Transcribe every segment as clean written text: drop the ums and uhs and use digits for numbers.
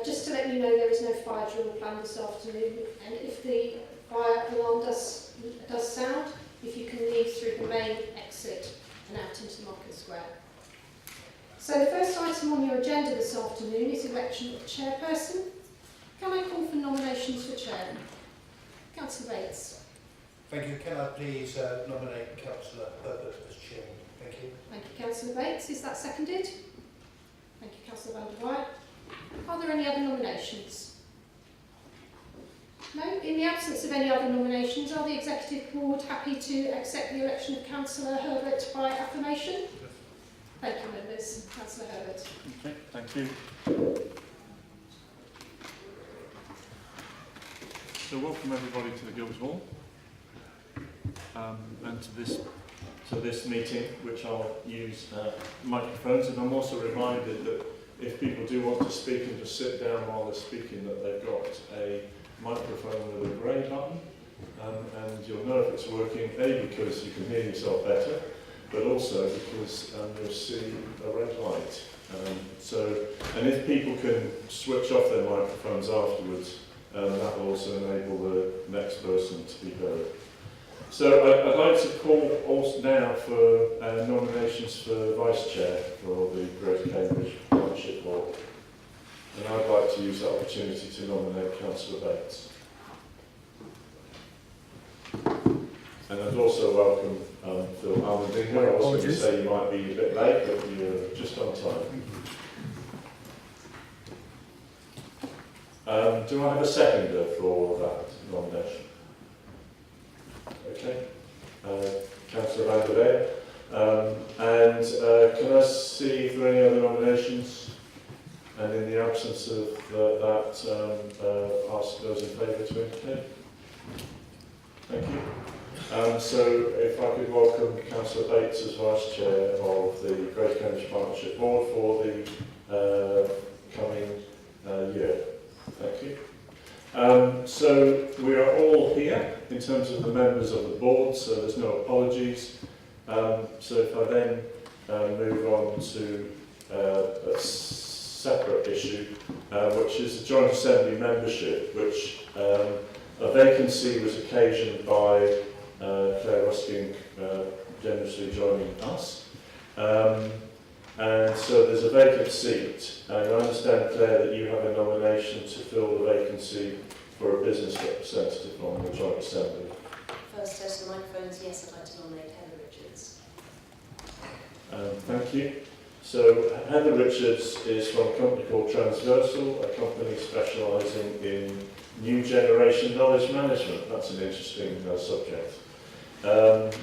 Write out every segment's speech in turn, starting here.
Just to let you know, there is no fire drill planned this afternoon, and if the fire alarm does sound, if you can leave through the main exit and out into Market Square. So the first item on your agenda this afternoon is election of chairperson. Can I call for nominations for chair? Councillor Bates. Thank you. Can I please nominate Councillor Herbert as chairman? Thank you. Thank you, Councillor Bates. Is that seconded? Thank you, Councillor Van der Weyert. Are there any other nominations? No? In the absence of any other nominations, are the Executive Board happy to accept the election of Councillor Herbert by acclamation? Thank you, members. Councillor Herbert. Okay, thank you. So welcome everybody to the Guildhall and to this meeting, which I'll use microphones, and I'm also reminded that if people do want to speak and just sit down while they're speaking, that they've got a microphone with a grey button, and you'll know if it's working, A, because you can hear yourself better, but also because you'll see a red light. And if people can switch off their microphones afterwards, that will also enable the next person to be heard. So I'd like to call now for nominations for Vice Chair for the Greater Cambridge Partnership Board. And I'd like to use that opportunity to nominate Councillor Bates. And I'd also welcome Phil Almendinger. I was going to say you might be a bit late, but you're just on time. Do I have a seconder for that nomination? Okay. Councillor Van der Weyert. Can I see if there are any other nominations? And in the absence of that, ask those in favour to indicate. Thank you. So if I could welcome Councillor Bates as Vice Chair of the Greater Cambridge Partnership Board for the coming year. Thank you. So we are all here in terms of the members of the board, so there's no apologies. So if I then move on to a separate issue, which is the Joint Assembly membership, which a vacancy was occasioned by Claire Rusking generously joining us. And so there's a vacant seat, and I understand, Claire, that you have a nomination to fill the vacancy for a business representative on the Joint Assembly. First test of microphones, yes, I'd like to nominate Heather Richards. Thank you. So Heather Richards is from a company called Transversal, a company specialising in new generation knowledge management. That's an interesting subject.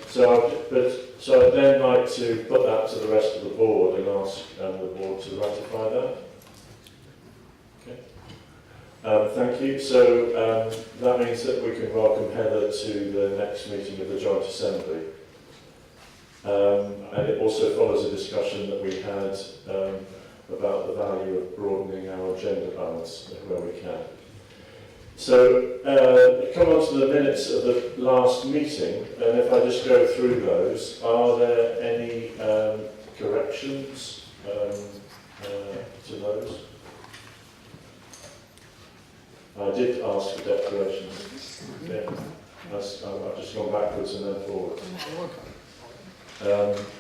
So I'd then like to put that to the rest of the board and ask the board to ratify that. Okay. Thank you. So that means that we can welcome Heather to the next meeting of the Joint Assembly. And it also follows a discussion that we had about the value of broadening our gender balance where we can. So, come on to the minutes of the last meeting, and if I just go through those, are there any corrections to those? I did ask for declarations. Yeah. I've just gone backwards and then forwards.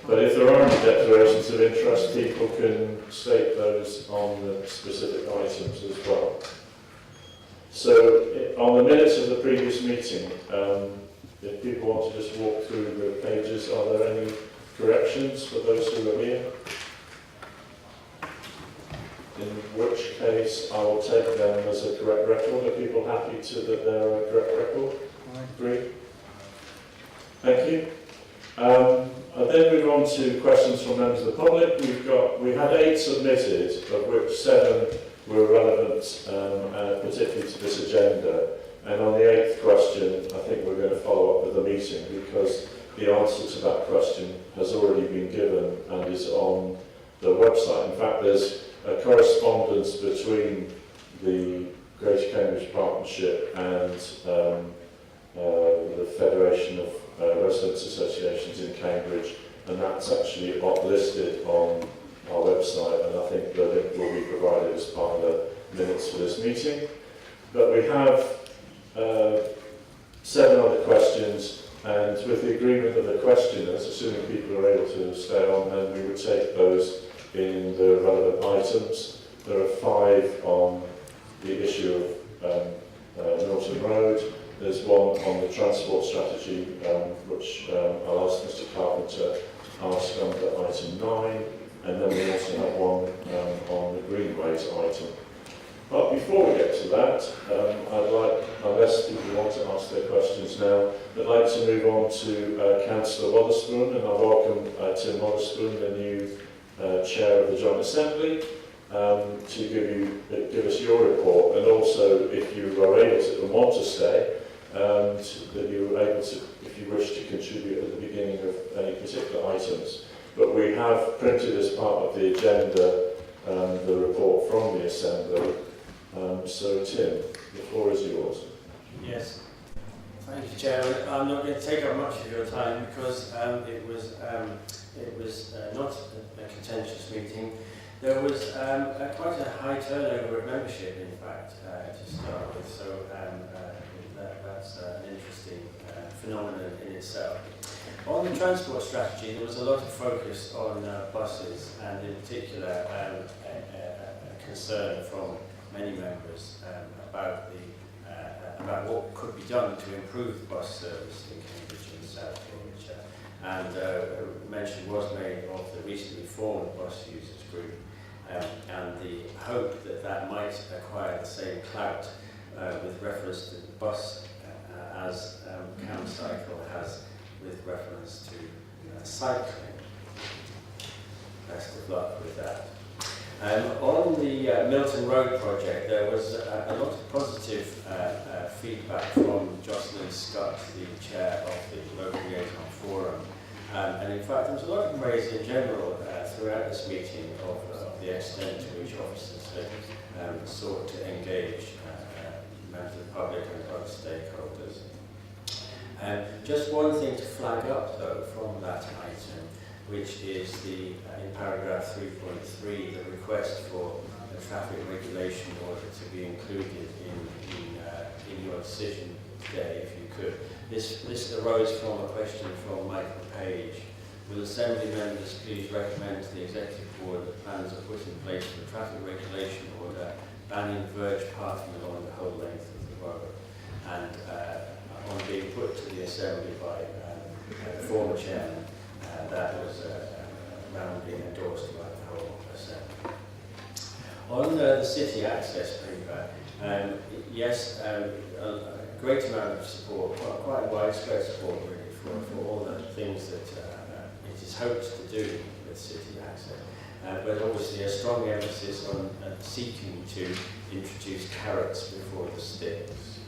But if there are any declarations of interest, people can state those on the specific items as well. So, on the minutes of the previous meeting, if people want to just walk through the pages, are there any corrections for those who are here? In which case, I will take them as a correct record. Are people happy that they're a correct record? Agree? Thank you. I'll then move on to questions from members of the public. We had 8 submitted, of which 7 were relevant, particularly to this agenda. And on the 8th question, I think we're going to follow up with the meeting because the answer to that question has already been given and is on the website. In fact, there's a correspondence between the Greater Cambridge Partnership and the Federation of Residents Associations in Cambridge, and that's actually listed on our website, and I think the link will be provided as part of the minutes for this meeting. But we have 7 other questions, and with the agreement of the questioners, assuming people are able to stay on, then we would take those in the relevant items. There are 5 on the issue of Norton Road. There's one on the transport strategy, which I'll ask Mr Carpenter to ask under item 9, and then we also have one on the Greenways item. But before we get to that, I'd like, unless people want to ask their questions now, I'd like to move on to Councillor Wotherspoon, and I welcome Tim Wotherspoon, the new Chair of the Joint Assembly, to give us your report, and also if you are able to and want to stay, that you are able to, if you wish to contribute at the beginning of any particular items. But we have printed as part of the agenda the report from the Assembly. So Tim, the floor is yours. Yes. Thank you, Chairman. I'm not going to take up much of your time because it was not a contentious meeting. There was quite a high turnover of membership, in fact, to start with. So that's an interesting phenomenon in itself. On the transport strategy, there was a lot of focus on buses, and in particular a concern from many members about what could be done to improve the bus service in Cambridge and South Cambridge. And mention was made of the recently formed bus users group, and the hope that that might acquire the same clout with reference to the bus as CamCycle has with reference to cycling. Best of luck with that. On the Milton Road project, there was a lot of positive feedback from Jocelyn Scott, the chair of the Local Liaison Forum. And in fact, there was a lot of praise in general throughout this meeting of the extent to which officers had sought to engage members of the public and other stakeholders. Just one thing to flag up, though, from that item, which is the in paragraph 3.3, the request for a traffic regulation order to be included in your decision today, if you could. This arose from a question from Michael Page. Will Assembly members please recommend to the Executive Board that plans are put in place for a traffic regulation order banning verge parking along the whole length of the road? And on being put to the Assembly by the former chairman, that was roundly endorsed by the whole Assembly. On the city access paper, yes, a great amount of support, quite widespread support really, for all the things that it is hoped to do with city access. But obviously a strong emphasis on seeking to introduce carrots before the sticks.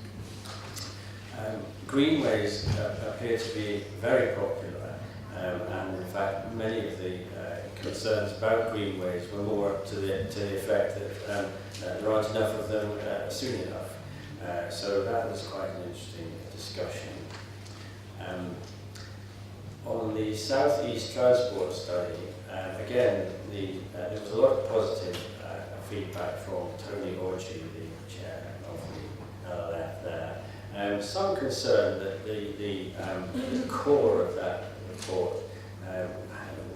Greenways appear to be very popular, and in fact many of the concerns about greenways were more to the effect that there aren't enough of them soon enough. So that was quite an interesting discussion. On the South-East Transport study, again, there was a lot of positive feedback from Tony Orchie, the chair of the LLF there. Some concern that the core of that report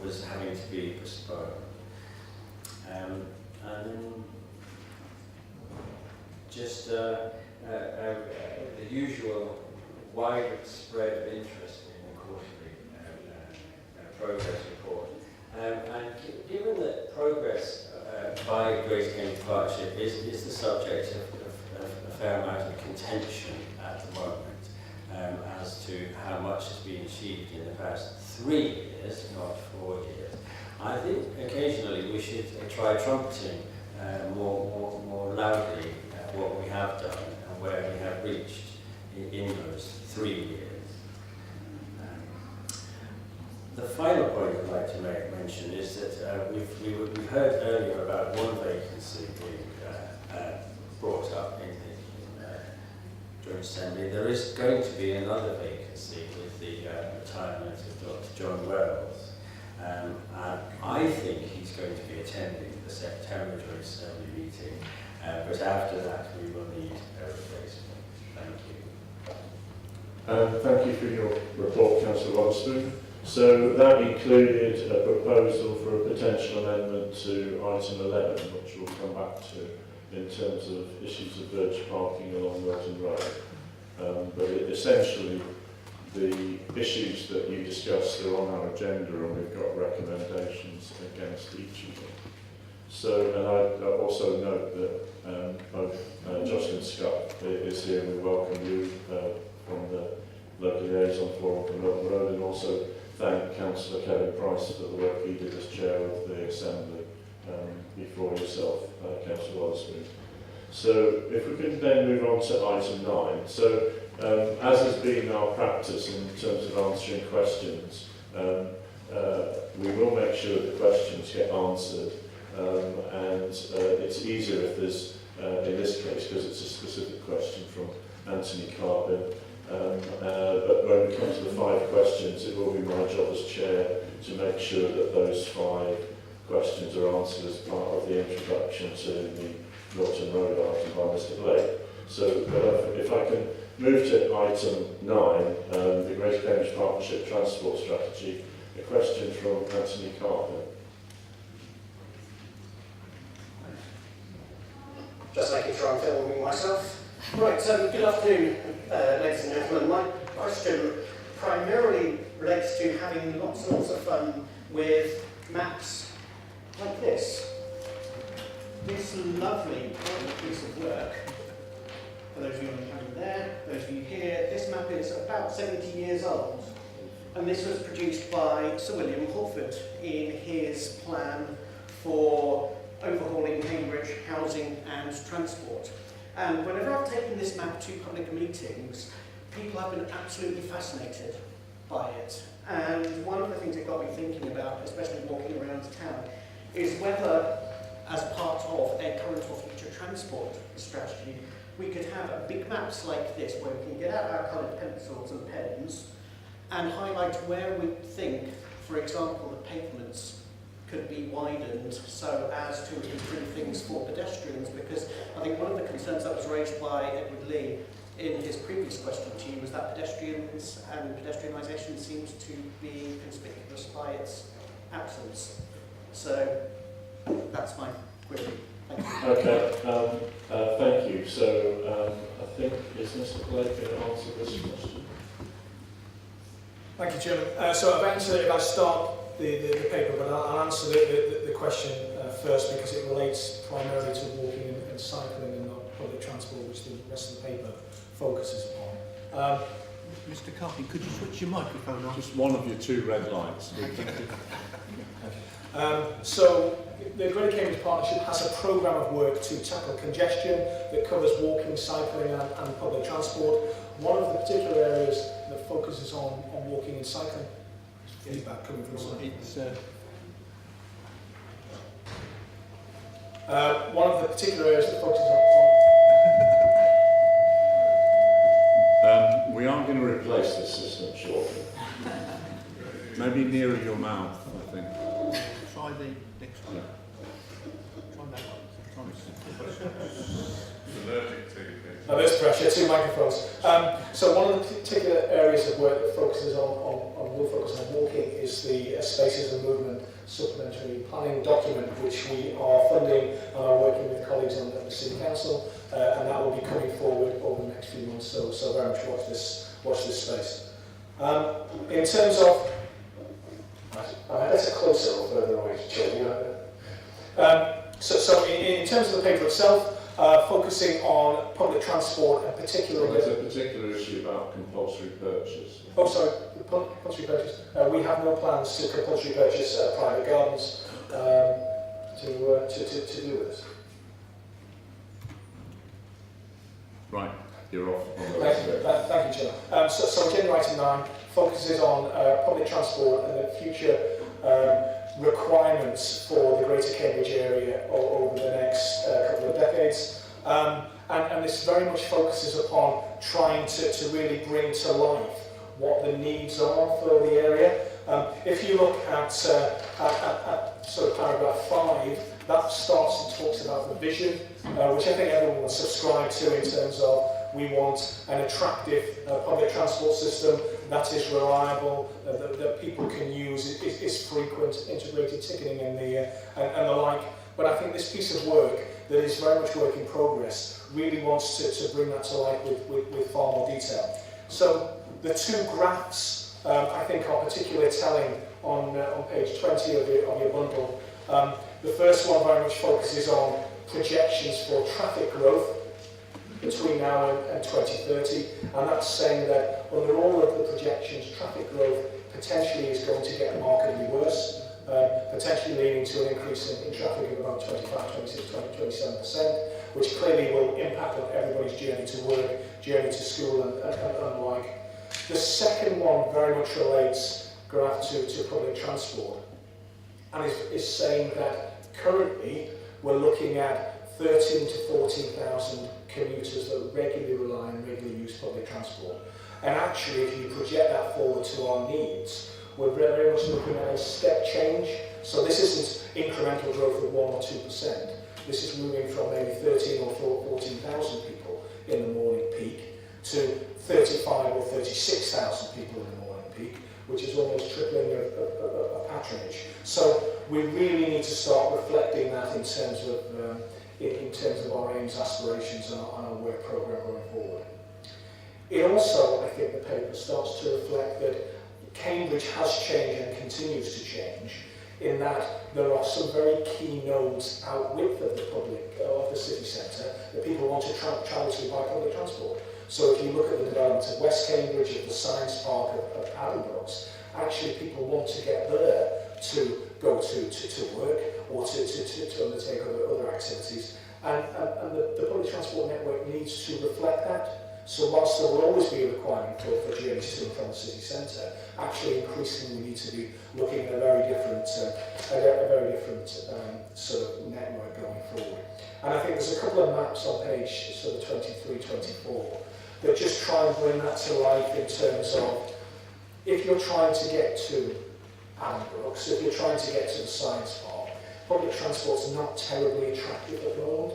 was having to be postponed. And then just the usual widespread of interest in the quarterly progress report. And given that progress by Greater Cambridge Partnership is the subject of a fair amount of contention at the moment as to how much has been achieved in the past 3 years, not 4 years, I think occasionally we should try trumpeting more loudly what we have done and where we have reached in those 3 years. The final point I'd like to mention is that we heard earlier about one vacancy being brought up in the Joint Assembly. There is going to be another vacancy with the retirement of Dr. John Wells. And I think he's going to be attending the September Joint Assembly meeting, but after that we will need a replacement. Thank you. Thank you for your report, Councillor Waterspoon. So that included a proposal for a potential amendment to item 11, which we'll come back to in terms of issues of verge parking along Milton Road. But essentially, the issues that you discussed are on our agenda, and we've got recommendations against each of them. So, and I also note that both Jocelyn Scott is here, and we welcome you from the local liaison forum for Milton Road, and also thank Councillor Kevin Price for the work he did as chair of the Assembly before yourself, Councillor Waterspoon. So if we can then move on to item 9. So as has been our practice in terms of answering questions, we will make sure that the questions get answered, and it's easier if there's, in this case, because it's a specific question from Anthony Carbin, but when we come to the 5 questions, it will be my job as chair to make sure that those 5 questions are answered as part of the introduction to the Milton Road item by Mr. Blake. So if I can move to item 9, the Greater Cambridge Partnership Transport Strategy, a question from Anthony Carpenter. Just making sure I'm filming myself. Right, good afternoon, ladies and gentlemen. My question primarily relates to having lots and lots of fun with maps like this. This lovely piece of work, for those of you on the camera there, those of you here, this map is about 70 years old. And this was produced by Sir William Hawford in his plan for overhauling Cambridge housing and transport. And whenever I've taken this map to public meetings, people have been absolutely fascinated by it. And one of the things it got me thinking about, especially walking around town, is whether, as part of a current or future transport strategy, we could have big maps like this where we can get out our coloured pencils and pens and highlight where we think, for example, the pavements could be widened so as to improve things for pedestrians, because I think one of the concerns that was raised by Edward Lee in his previous question to you was that pedestrians and pedestrianisation seems to be conspicuous by its absence. So that's my query. Thank you. Okay, thank you. So I think, is Mr. Blake going to answer this question? Thank you, Chairman. So I've answered it if I start the paper, but I'll answer the question first because it relates primarily to walking and cycling and not public transport, which the rest of the paper focuses upon. Mr. Carpy, could you switch your microphone on? Just one of your 2 red lights. So the Greater Cambridge Partnership has a programme of work to tackle congestion that covers walking, cycling and public transport. One of the particular areas that focuses on walking and cycling. Feedback coming from someone. One of the particular areas that focuses on... We are going to replace this system shortly. Maybe nearer your mouth, I think. Try the next one. Try that one. There's pressure, 2 microphones. So one of the particular areas of work that focuses will focus on walking is the Spaces and Movement Supplementary Planning document, which we are funding and are working with colleagues on the City Council, and that will be coming forward over the next few months. So very much watch this space. In terms of, that's a closer or further away to chill. So in terms of the paper itself, focusing on public transport and particularly... Well, there's a particular issue about compulsory purchase. Oh, sorry, compulsory purchase. We have no plans to compulsory purchase private gardens to do with this. Right, you're off on the Thank you, Chair. So agenda item 9 focuses on public transport and the future requirements for the Greater Cambridge area over the next couple of decades. And this very much focuses upon trying to really bring to life what the needs are for the area. If you look at sort of paragraph 5, that starts and talks about the vision, which I think everyone will subscribe to in terms of we want an attractive public transport system that is reliable, that people can use, is frequent, integrated ticketing and the like. But I think this piece of work that is very much work in progress really wants to bring that to life with far more detail. So the two graphs I think are particularly telling on page 20 of your bundle. The first one very much focuses on projections for traffic growth between now and 2030, and that's saying that under all of the projections, traffic growth potentially is going to get markedly worse, potentially leading to an increase in traffic of about 25, 26, 20, 27%, which clearly will impact on everybody's journey to work, journey to school and the like. The second one very much relates, graph, to public transport, and is saying that currently we're looking at 13 to 14,000 commuters that regularly rely and regularly use public transport. And actually, if you project that forward to our needs, we're very much looking at a step change. So this isn't incremental growth of 1 or 2%. This is moving from maybe 13 or 14,000 people in the morning peak to 35 or 36,000 people in the morning peak, which is almost tripling of patronage. So we really need to start reflecting that in terms of our aims, aspirations and our work programme going forward. It also, I think the paper starts to reflect that Cambridge has changed and continues to change, in that there are some very key nodes out width of the city centre that people want to travel to by public transport. So if you look at the development of West Cambridge, of the Science Park, of Addenbrooke's, actually people want to get there to go to work or to undertake other activities. And the public transport network needs to reflect that. So whilst there will always be a requirement for journeys to and from the city centre, actually increasingly we need to be looking at a very different sort of network going forward. And I think there's a couple of maps on page sort of 23, 24 that just try and bring that to life in terms of if you're trying to get to Addenbrooke's, if you're trying to get to the Science Park, public transport's not terribly attractive at the moment.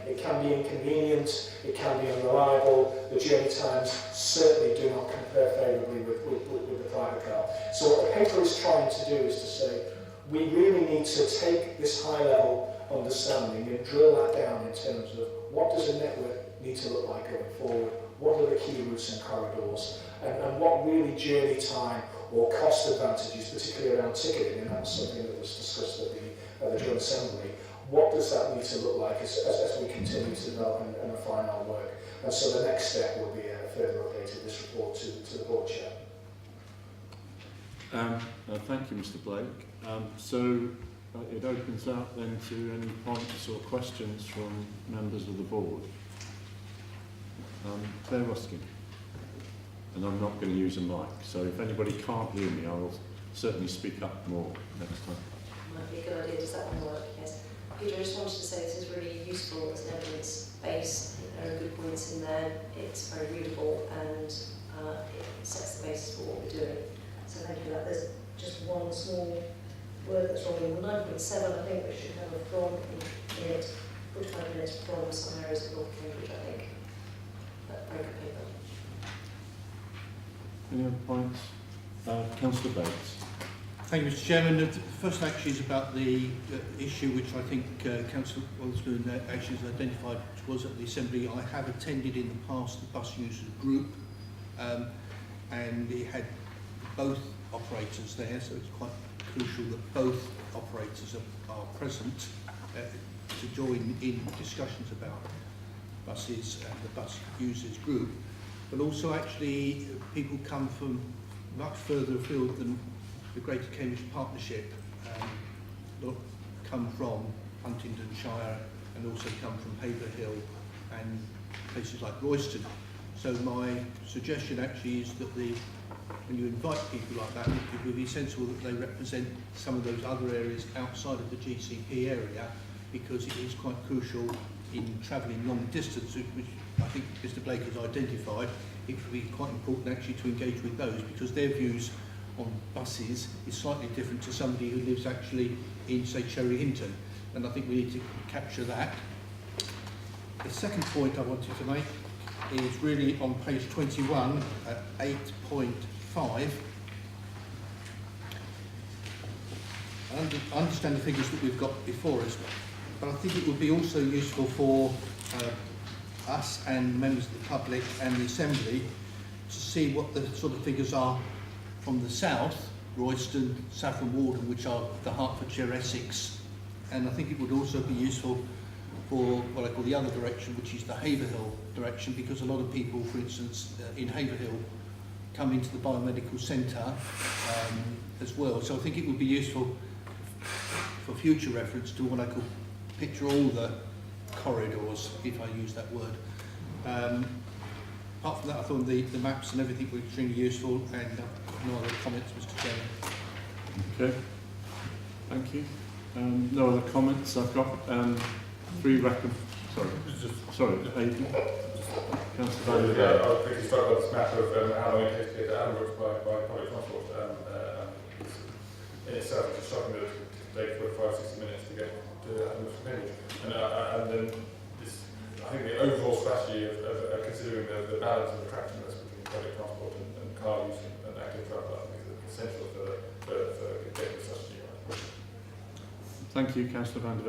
It can be inconvenient, it can be unreliable, the journey times certainly do not compare favourably with the private car. So what the paper is trying to do is to say, we really need to take this high level understanding and drill that down in terms of what does a network need to look like going forward, what are the key routes and corridors, and what really journey time or cost advantages, particularly around ticketing, and that was something that was discussed at the Joint Assembly. What does that need to look like as we continue to develop and refine our work? And so the next step will be a further update of this report to the board chair. Thank you, Mr. Blake. So it opens up then to any points or questions from members of the board. Claire Ruskin. And I'm not going to use a mic, so if anybody can't hear me, I will certainly speak up more next time. Might be a good idea. Does that one work? Yes. Peter, I just wanted to say this is really useful as an evidence base. There are good points in there. It's very readable and it sets the basis for what we're doing. So thank you for that. There's just one small word that's wrong in the 9.7. I think we should have a from in it, 45 minutes from some areas of North Cambridge, I think. But very good paper. Any other points? Councillor Bates. Thank you, Mr. Chairman. The first actually is about the issue which I think Councillor Walston actually has identified, which was at the Assembly. I have attended in the past the bus users group, and it had both operators there, so it's quite crucial that both operators are present to join in discussions about buses and the bus users group. But also actually people come from much further afield than the Greater Cambridge Partnership, come from Huntingdonshire and also come from Haverhill and places like Royston. So my suggestion actually is that when you invite people like that, it would be sensible that they represent some of those other areas outside of the GCP area, because it is quite crucial in travelling long distance, which I think Mr. Blake has identified. It would be quite important actually to engage with those, because their views on buses is slightly different to somebody who lives actually in, say, Cherry Hinton. and I think we need to capture that. The second point I wanted to make is really on page 21 at 8.5. I understand the figures that we've got before us, but I think it would be also useful for us and members of the public and the Assembly to see what the sort of figures are from the south, Royston, Saffron Walden, which are the Hertfordshire, Essex, and I think it would also be useful for what I call the other direction, which is the Haverhill direction, because a lot of people, for instance, in Haverhill come into the biomedical centre as well. So I think it would be useful for future reference to what I could picture all the corridors, if I use that word. Apart from that, I thought the maps and everything were extremely useful, and no other comments, Mr. Chairman. Okay, thank you. No other comments. I've got three Sorry, Aidan. Councillor Van der Velde. I was pretty struck by this map of how long it takes to get to Ambrooks by public transport. In itself, it's shocking that it takes 45-60 minutes to get to Ambrooks Cambridge. And then this, I think the overall strategy of considering the balance of attractiveness between public transport and car use and active travel, I think is essential for getting the strategy right. Thank you, Councillor Van der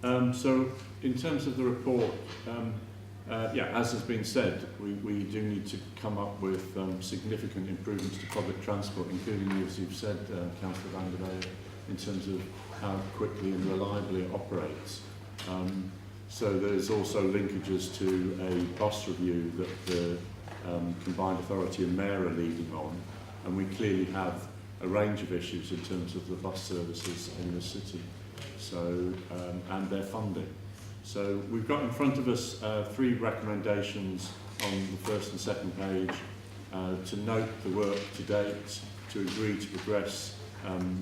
Velde. So, in terms of the report, as has been said, we do need to come up with significant improvements to public transport, including, as you've said, Councillor Van der Velde, in terms of how quickly and reliably it operates. So there's also linkages to a bus review that the Combined Authority and Mayor are leading on, and we clearly have a range of issues in terms of the bus services in the city, so and their funding. So we've got in front of us three recommendations on the first and second page to note the work to date, to agree to progress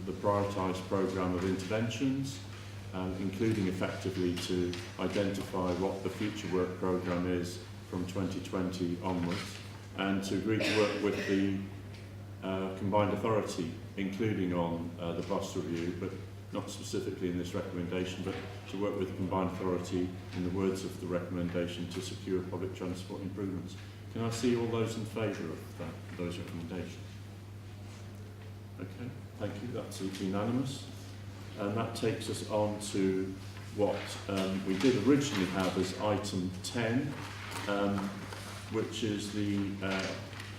the prioritised programme of interventions, including effectively to identify what the future work programme is from 2020 onwards, and to agree to work with the Combined Authority, including on the bus review, but not specifically in this recommendation, but to work with the Combined Authority, in the words of the recommendation, to secure public transport improvements. Can I see all those in favour of those recommendations? Okay, thank you, that's unanimous. And that takes us on to what we did originally have as item 10, which is the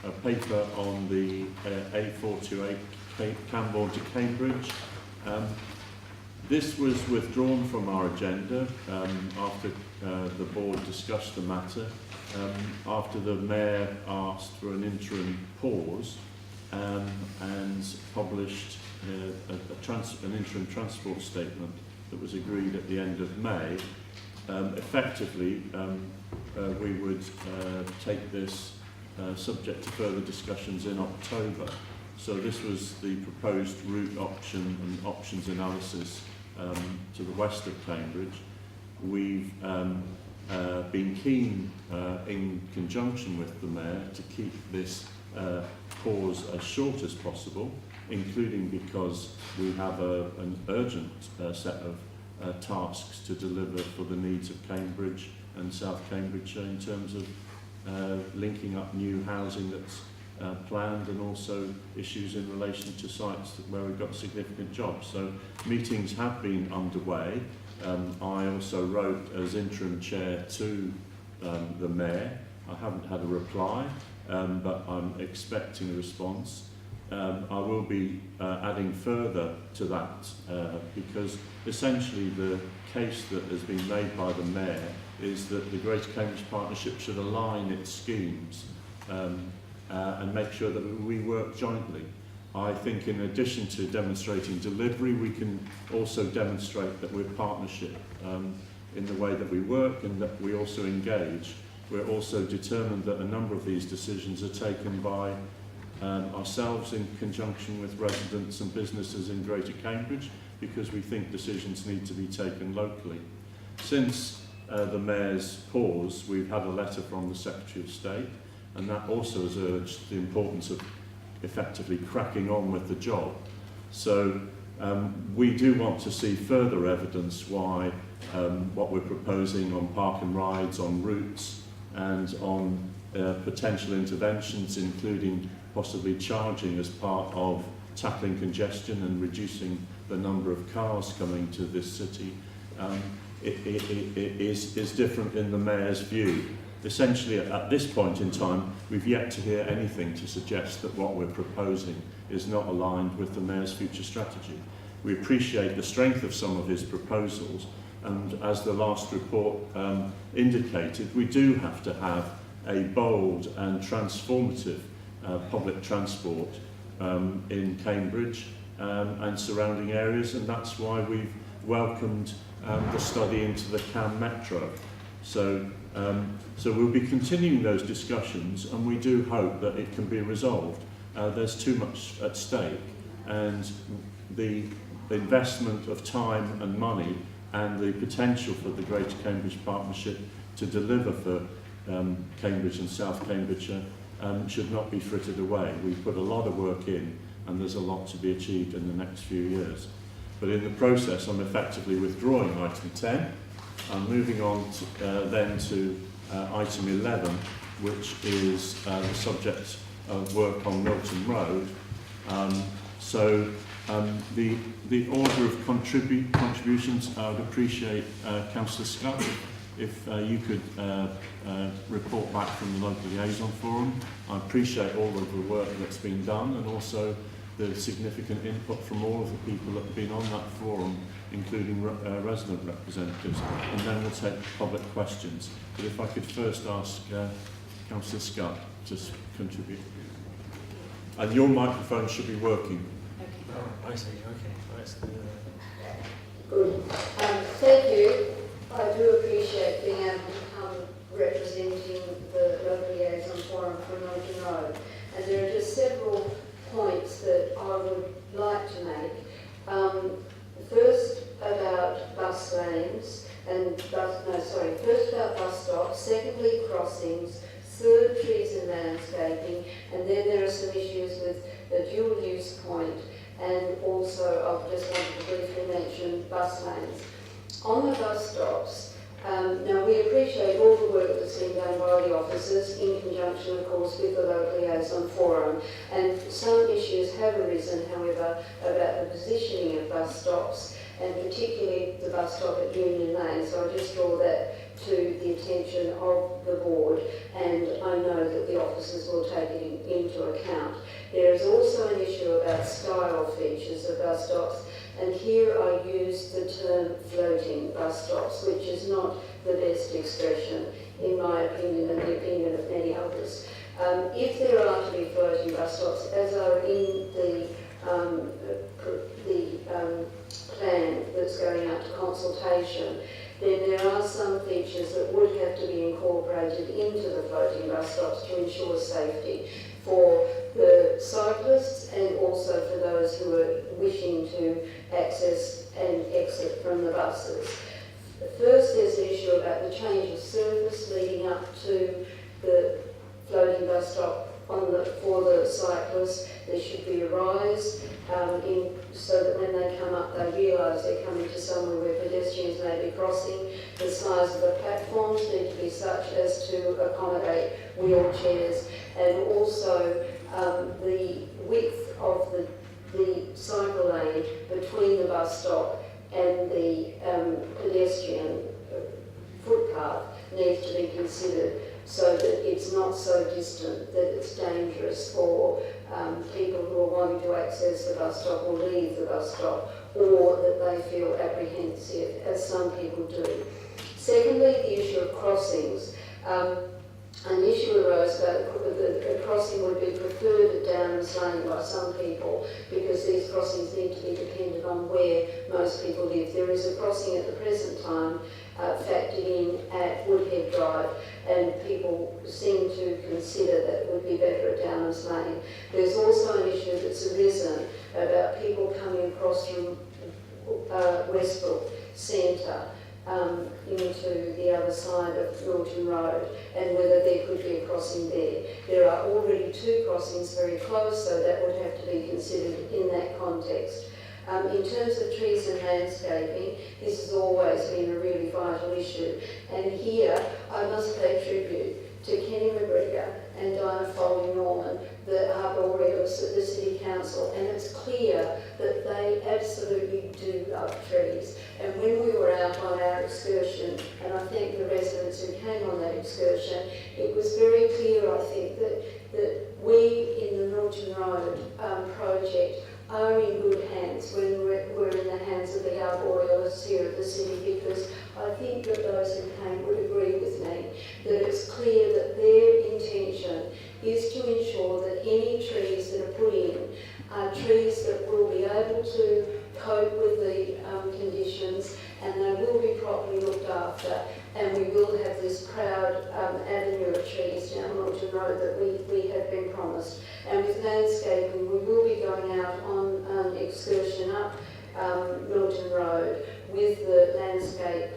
a paper on the A428 Camborne to Cambridge. This was withdrawn from our agenda after the board discussed the matter, after the Mayor asked for an interim pause and published an interim transport statement that was agreed at the end of May. Effectively, we would take this subject to further discussions in October. So this was the proposed route option and options analysis to the west of Cambridge. We've been keen, in conjunction with the Mayor, to keep this pause as short as possible, including because we have an urgent set of tasks to deliver for the needs of Cambridge and South Cambridgeshire in terms of linking up new housing that's planned, and also issues in relation to sites where we've got significant jobs. So meetings have been underway. I also wrote as interim chair to the Mayor. I haven't had a reply, but I'm expecting a response. I will be adding further to that because essentially the case that has been made by the Mayor is that the Greater Cambridge Partnership should align its schemes and make sure that we work jointly. I think in addition to demonstrating delivery, we can also demonstrate that we're partnership in the way that we work and that we also engage. We're also determined that a number of these decisions are taken by ourselves in conjunction with residents and businesses in Greater Cambridge, because we think decisions need to be taken locally. Since the Mayor's pause, we've had a letter from the Secretary of State, and that also has urged the importance of effectively cracking on with the job. So We do want to see further evidence why what we're proposing on park and rides, on routes, and on potential interventions, including possibly charging as part of tackling congestion and reducing the number of cars coming to this city, is different in the Mayor's view. Essentially, at this point in time, we've yet to hear anything to suggest that what we're proposing is not aligned with the Mayor's future strategy. We appreciate the strength of some of his proposals, and as the last report indicated, we do have to have a bold and transformative public transport in Cambridge and surrounding areas, and that's why we've welcomed the study into the Cam Metro. So we'll be continuing those discussions, and we do hope that it can be resolved. There's too much at stake, and the investment of time and money and the potential for the Greater Cambridge Partnership to deliver for Cambridge and South Cambridgeshire should not be frittered away. We've put a lot of work in, and there's a lot to be achieved in the next few years. But in the process, I'm effectively withdrawing item 10. I'm moving on to, then to item 11, which is the subject of work on Milton Road. The order of contributions, I would appreciate Councillor Scott, if you could report back from the local liaison forum. I appreciate all of the work that's been done, and also the significant input from all of the people that have been on that forum, including resident representatives, and then we'll take public questions. But if I could first ask Councillor Scott to contribute. And your microphone should be working. Okay. Oh, I see. Okay. That's Good. Thank you. I do appreciate being able to come representing the local liaison forum for Milton Road. And there are just several points that I would like to make. First about bus lanes, and first about bus stops, secondly crossings, third trees and landscaping, and then there are some issues with the dual use point, and also I've just wanted to briefly mention bus lanes. On the bus stops, now we appreciate all the work that's been done by the officers in conjunction, of course, with the local liaison forum, and some issues have arisen, however, about the positioning of bus stops, and particularly the bus stop at Union Lane. So I just draw that to the attention of the board, and I know that the officers will take it into account. There is also an issue about style features of bus stops, and here I use the term floating bus stops, which is not the best expression, in my opinion, and the opinion of many others. If there are to be floating bus stops, as are in the plan that's going out to consultation, then there are some features that would have to be incorporated into the floating bus stops to ensure safety for the cyclists and also for those who are wishing to access and exit from the buses. First, there's an issue about the change of surface leading up to the floating bus stop for the cyclists. There should be a rise so that when they come up they realise they're coming to somewhere where pedestrians may be crossing. The size of the platforms need to be such as to accommodate wheelchairs, and also the width of the cycle lane between the bus stop and the pedestrian footpath needs to be considered, so that it's not so distant that it's dangerous for people who are wanting to access the bus stop or leave the bus stop, or that they feel apprehensive, as some people do. Secondly, the issue of crossings. An issue arose about a crossing would be preferred at Downers Lane by some people, because these crossings need to be dependent on where most people live. There is a crossing at the present time factored in at Woodhead Drive, and people seem to consider that it would be better at Downers Lane. There's also an issue that's arisen about people coming across from Westbrook Centre into the other side of Milton Road, and whether there could be a crossing there. There are already two crossings very close, so that would have to be considered in that context. In terms of trees and landscaping, this has always been a really vital issue. And here I must pay tribute to Kenny McGregor and Diana Foley-Norman, the arborealists at the City Council, and it's clear that they absolutely do love trees. And when we were out on our excursion, and I thank the residents who came on that excursion, it was very clear, I think, that we in the Milton Road project are in good hands when we're in the hands of the arborealists here at the city, because I think that those who came would agree with me that it's clear that their intention is to ensure that any trees that are put in are trees that will be able to cope with the conditions, and they will be properly looked after, and we will have this proud avenue of trees down Milton Road that we have been promised. And with landscaping, we will be going out on an excursion up Milton Road with the landscape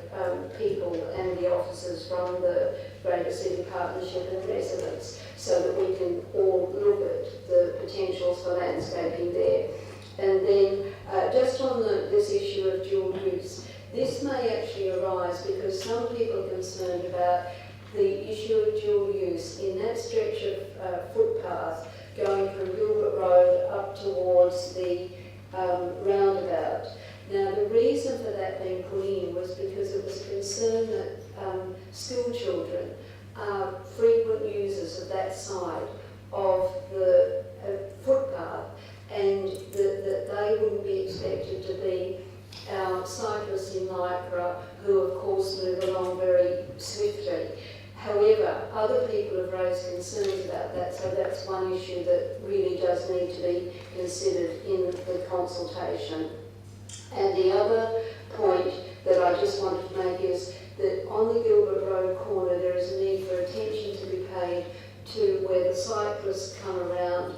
people and the officers from the Greater City Partnership and residents, so that we can all look at the potentials for landscaping there. And then just on this issue of dual use, this may actually arise because some people are concerned about the issue of dual use in that stretch of footpath going from Gilbert Road up towards the roundabout. Now, the reason for that being put in was because it was a concern that school children are frequent users of that side of the footpath, and that they wouldn't be expected to be our cyclists in Lycra, who of course move along very swiftly. However, other people have raised concerns about that, so that's one issue that really does need to be considered in the consultation. And the other point that I just wanted to make is that on the Gilbert Road corner there is a need for attention to be paid to where the cyclists come around,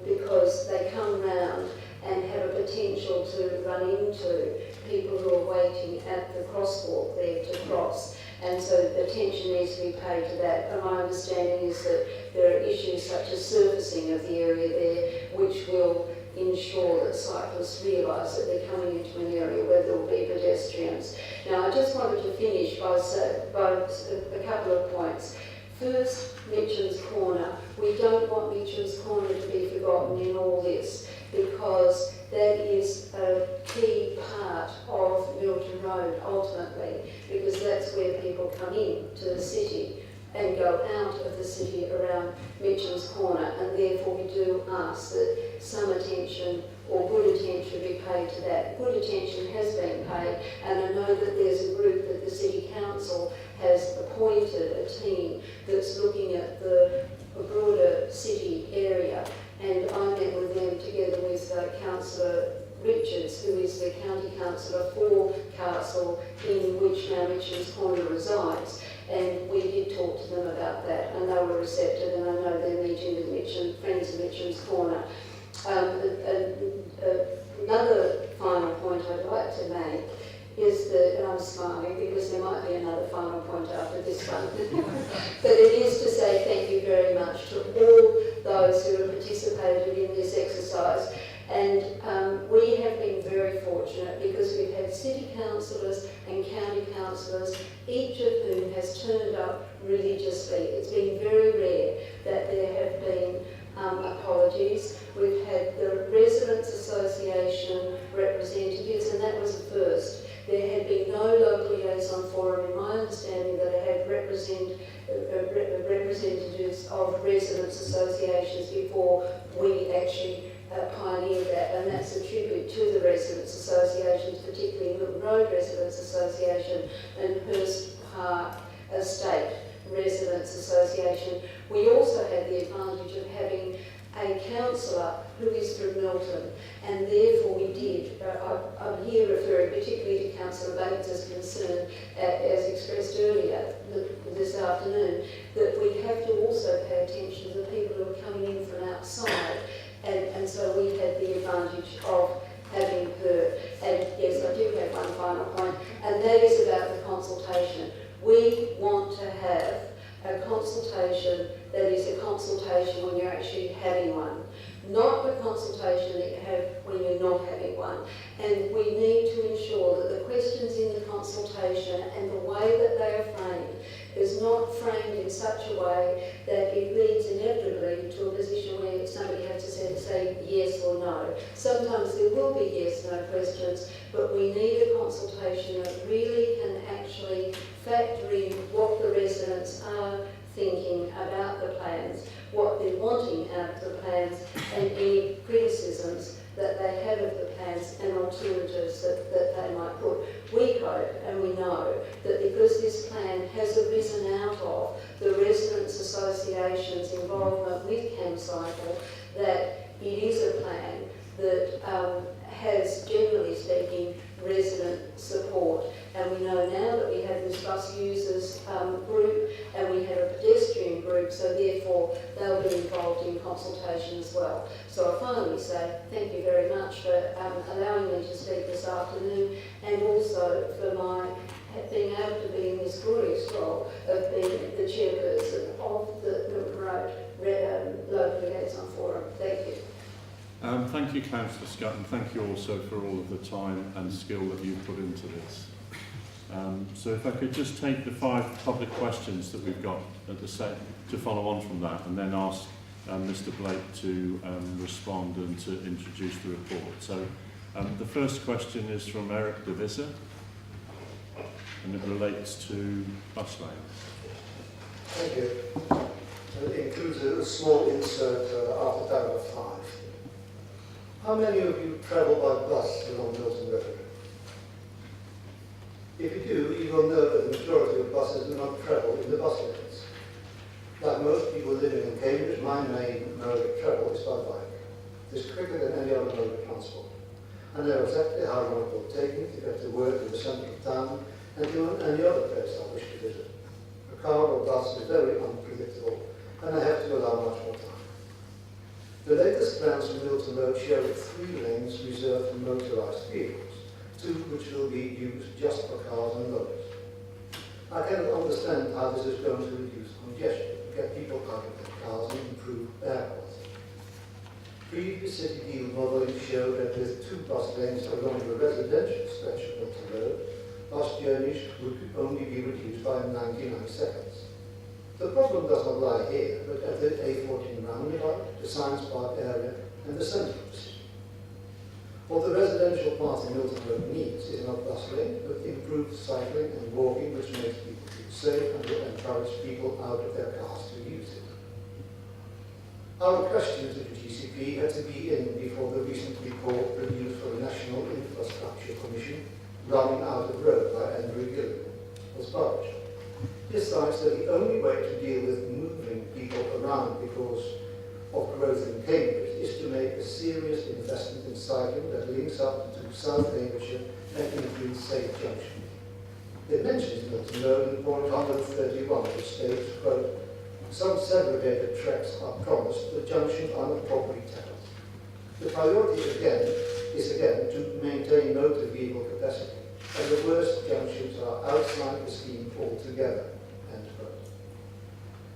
because they come round and have a potential to run into people who are waiting at the crosswalk there to cross. And so attention needs to be paid to that. And my understanding is that there are issues such as surfacing of the area there, which will ensure that cyclists realise that they're coming into an area where there will be pedestrians. Now, I just wanted to finish by a couple of points. First, Mitchell's Corner. We don't want Mitchell's Corner to be forgotten in all this, because that is a key part of Milton Road ultimately, because that's where people come in to the city and go out of the city around Mitchell's Corner, and therefore we do ask that some attention or good attention be paid to that. Good attention has been paid, and I know that there's a group that the City Council has appointed, a team that's looking at the broader city area, and I met with them together with Councillor Richards, who is the County Councillor for Castle, in which now Mitchell's Corner resides. And we did talk to them about that, and they were receptive, and I know they're meeting with friends of Mitchell's Corner. Another final point I'd like to make is that, and I'm smiling because there might be another final point after this one, but it is to say thank you very much to all those who have participated in this exercise. And we have been very fortunate because we've had city councillors and county councillors, each of whom has turned up religiously. It's been very rare that there have been apologies. We've had the Residents Association representatives, and that was a first. There had been no local liaison forum, in my understanding, that had representatives of residents associations before we actually pioneered that, and that's a tribute to the residents associations, particularly Milton Road Residents Association and Hurst Park Estate Residents Association. We also had the advantage of having a councillor who is from Milton, and therefore we did. I'm here referring particularly to Councillor Bates' concern, as expressed earlier this afternoon, that we have to also pay attention to the people who are coming in from outside, and so we had the advantage of having her. And yes, I do have one final point, and that is about the consultation. We want to have a consultation that is a consultation when you're actually having one, not the consultation that you have when you're not having one. And we need to ensure that the questions in the consultation and the way that they are framed is not framed in such a way that it leads inevitably to a position where somebody has to say yes or no. Sometimes there will be yes/no questions, but we need a consultation that really can actually factor in what the residents are thinking about the plans, what they're wanting out of the plans, and any criticisms that they have of the plans and alternatives that they might put. We hope and we know that because this plan has arisen out of the Residents Association's involvement with CamCycle, that it is a plan that has, generally speaking, resident support. And we know now that we have this bus users group and we have a pedestrian group, so therefore they'll be involved in consultation as well. So I finally say thank you very much for allowing me to speak this afternoon, and also for my being able to be in this glorious role of being the chairperson of the Milton Road Local Liaison Forum. Thank you. Thank you, Councillor Scott, and thank you also for all of the time and skill that you've put into this. So if I could just take the 5 public questions that we've got at the set to follow on from that, and then ask Mr. Blake to respond and to introduce the report. So the first question is from Eric DeVissa, and it relates to bus lanes. Thank you. It includes a small insert after paragraph 5. How many of you travel by bus along Milton Road? If you do, you will know that the majority of buses do not travel in the bus lanes. Like most people living in Cambridge, my main mode of travel is by bike. It is quicker than any other mode of transport. I know exactly how long it will take me to get to work in the centre of town and to any other place I wish to visit. A car or bus is very unpredictable, and I have to allow much more time. The latest plans for Milton Road show 3 lanes reserved for motorised vehicles, 2 which will be used just for cars and lorries. I cannot understand how this is going to reduce congestion, get people out of their cars and improve air quality. Previous city deal modelling showed that with 2 bus lanes along the residential stretch of Milton Road, bus journeys would only be reduced by 99 seconds. The problem does not lie here, but at the A14 roundabout, the Science Park area, and the centre of the city. What the residential part of Milton Road needs is not bus lane, but improved cycling and walking, which makes people feel safe and will encourage people out of their cars to use it. Our question to the GCP had to be in before the recent report produced for the National Infrastructure Commission, Running Out of Road by Andrew Gilligan, was published. This cites that the only way to deal with moving people around because of growth in Cambridge is to make a serious investment in cycling that links up to South Cambridgeshire and includes Safe Junction. It mentions Milton Road in point 131, which states, quote, some segregated tracks are promised, but junctions are not properly tackled. The priority is again to maintain motor vehicle capacity, and the worst junctions are outside the scheme altogether.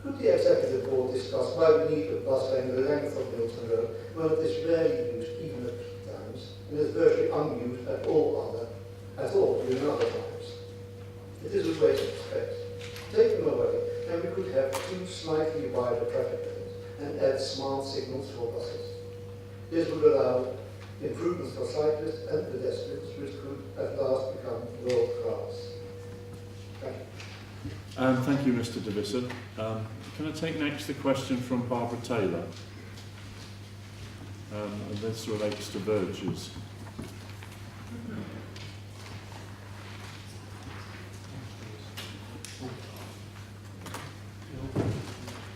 Could the Executive Board discuss why we need a bus lane the length of Milton Road when it is rarely used even at peak times and is virtually unused at all during other times? It is a waste of space. Take them away and we could have 2 slightly wider traffic lanes and add smart signals for buses. This would allow improvements for cyclists and pedestrians, which could at last become world class. Thank you. Thank you, Mr. DeVissa. Can I take next the question from Barbara Taylor? And this relates to verges.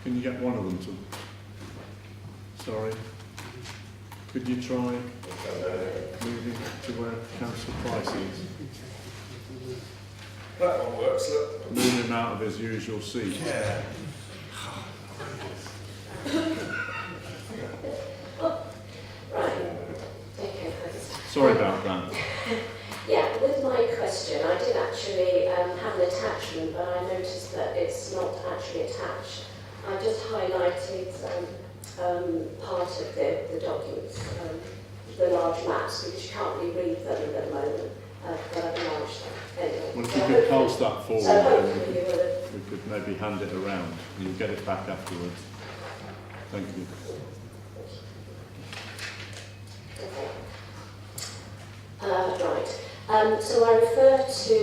Can you get one of them to... Sorry. Could you try moving to where Councillor Price is? That one works, look. Move him out of his usual seat. Yeah. Right. Okay, thanks. Sorry about that. Yeah, with my question, I did actually have an attachment, but I noticed that it's not actually attached. I just highlighted part of the documents, the large maps, because you can't really read them at the moment, but I've enlarged them. Anyway, Well, if so you could pass that forward, so hopefully you will have. we could maybe hand it around and you'll get it back afterwards. Thank you. Okay. Right. So I refer to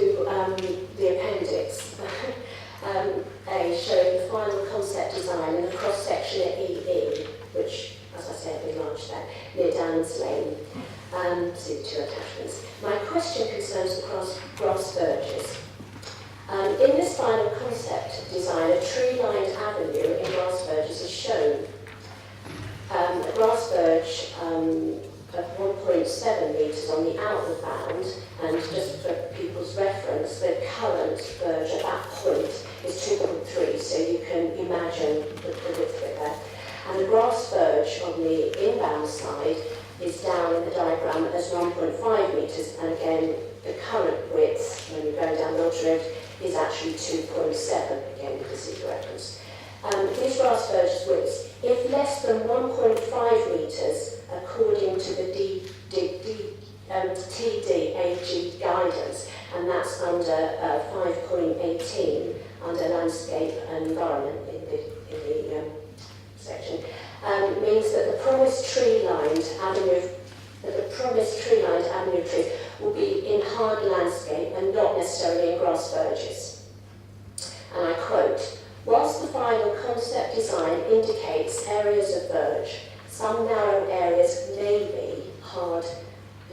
the appendix A, showing the final concept design and the cross-section at EE, which, as I said, we launched that near Downs Lane. See the two attachments. My question concerns the grass verges. In this final concept design, a tree-lined avenue in grass verges is shown. A grass verge of 1.7 metres on the outward bound, and just for people's reference, the current verge at that point is 2.3, so you can imagine the width of it there. And the grass verge on the inbound side is down in the diagram as 1.5 metres, and again, the current width, when you're going down Milton Road, is actually 2.7, again, you can see the reference. These grass verges widths, if less than 1.5 metres, according to the TDAG guidance, and that's under 5.18 under landscape and environment in the section, means that the promised tree-lined avenue of trees will be in hard landscape and not necessarily in grass verges. And I quote, "Whilst the final concept design indicates areas of verge, some narrow areas may be hard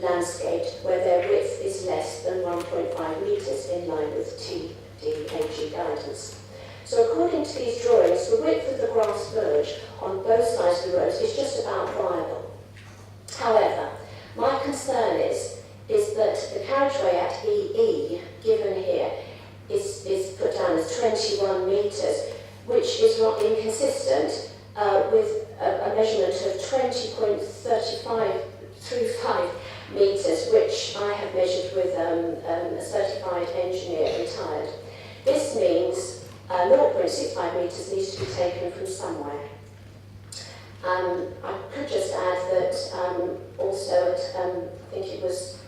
landscaped where their width is less than 1.5 metres in line with TDAG guidance. So according to these drawings, the width of the grass verge on both sides of the roads is just about viable. However, my concern is that the carriageway at EE, given here, is put down as 21 metres, which is not inconsistent with a measurement of 20.35 metres, which I have measured with a certified engineer retired. This means 0.65 metres needs to be taken from somewhere. I could just add that also at, I think it was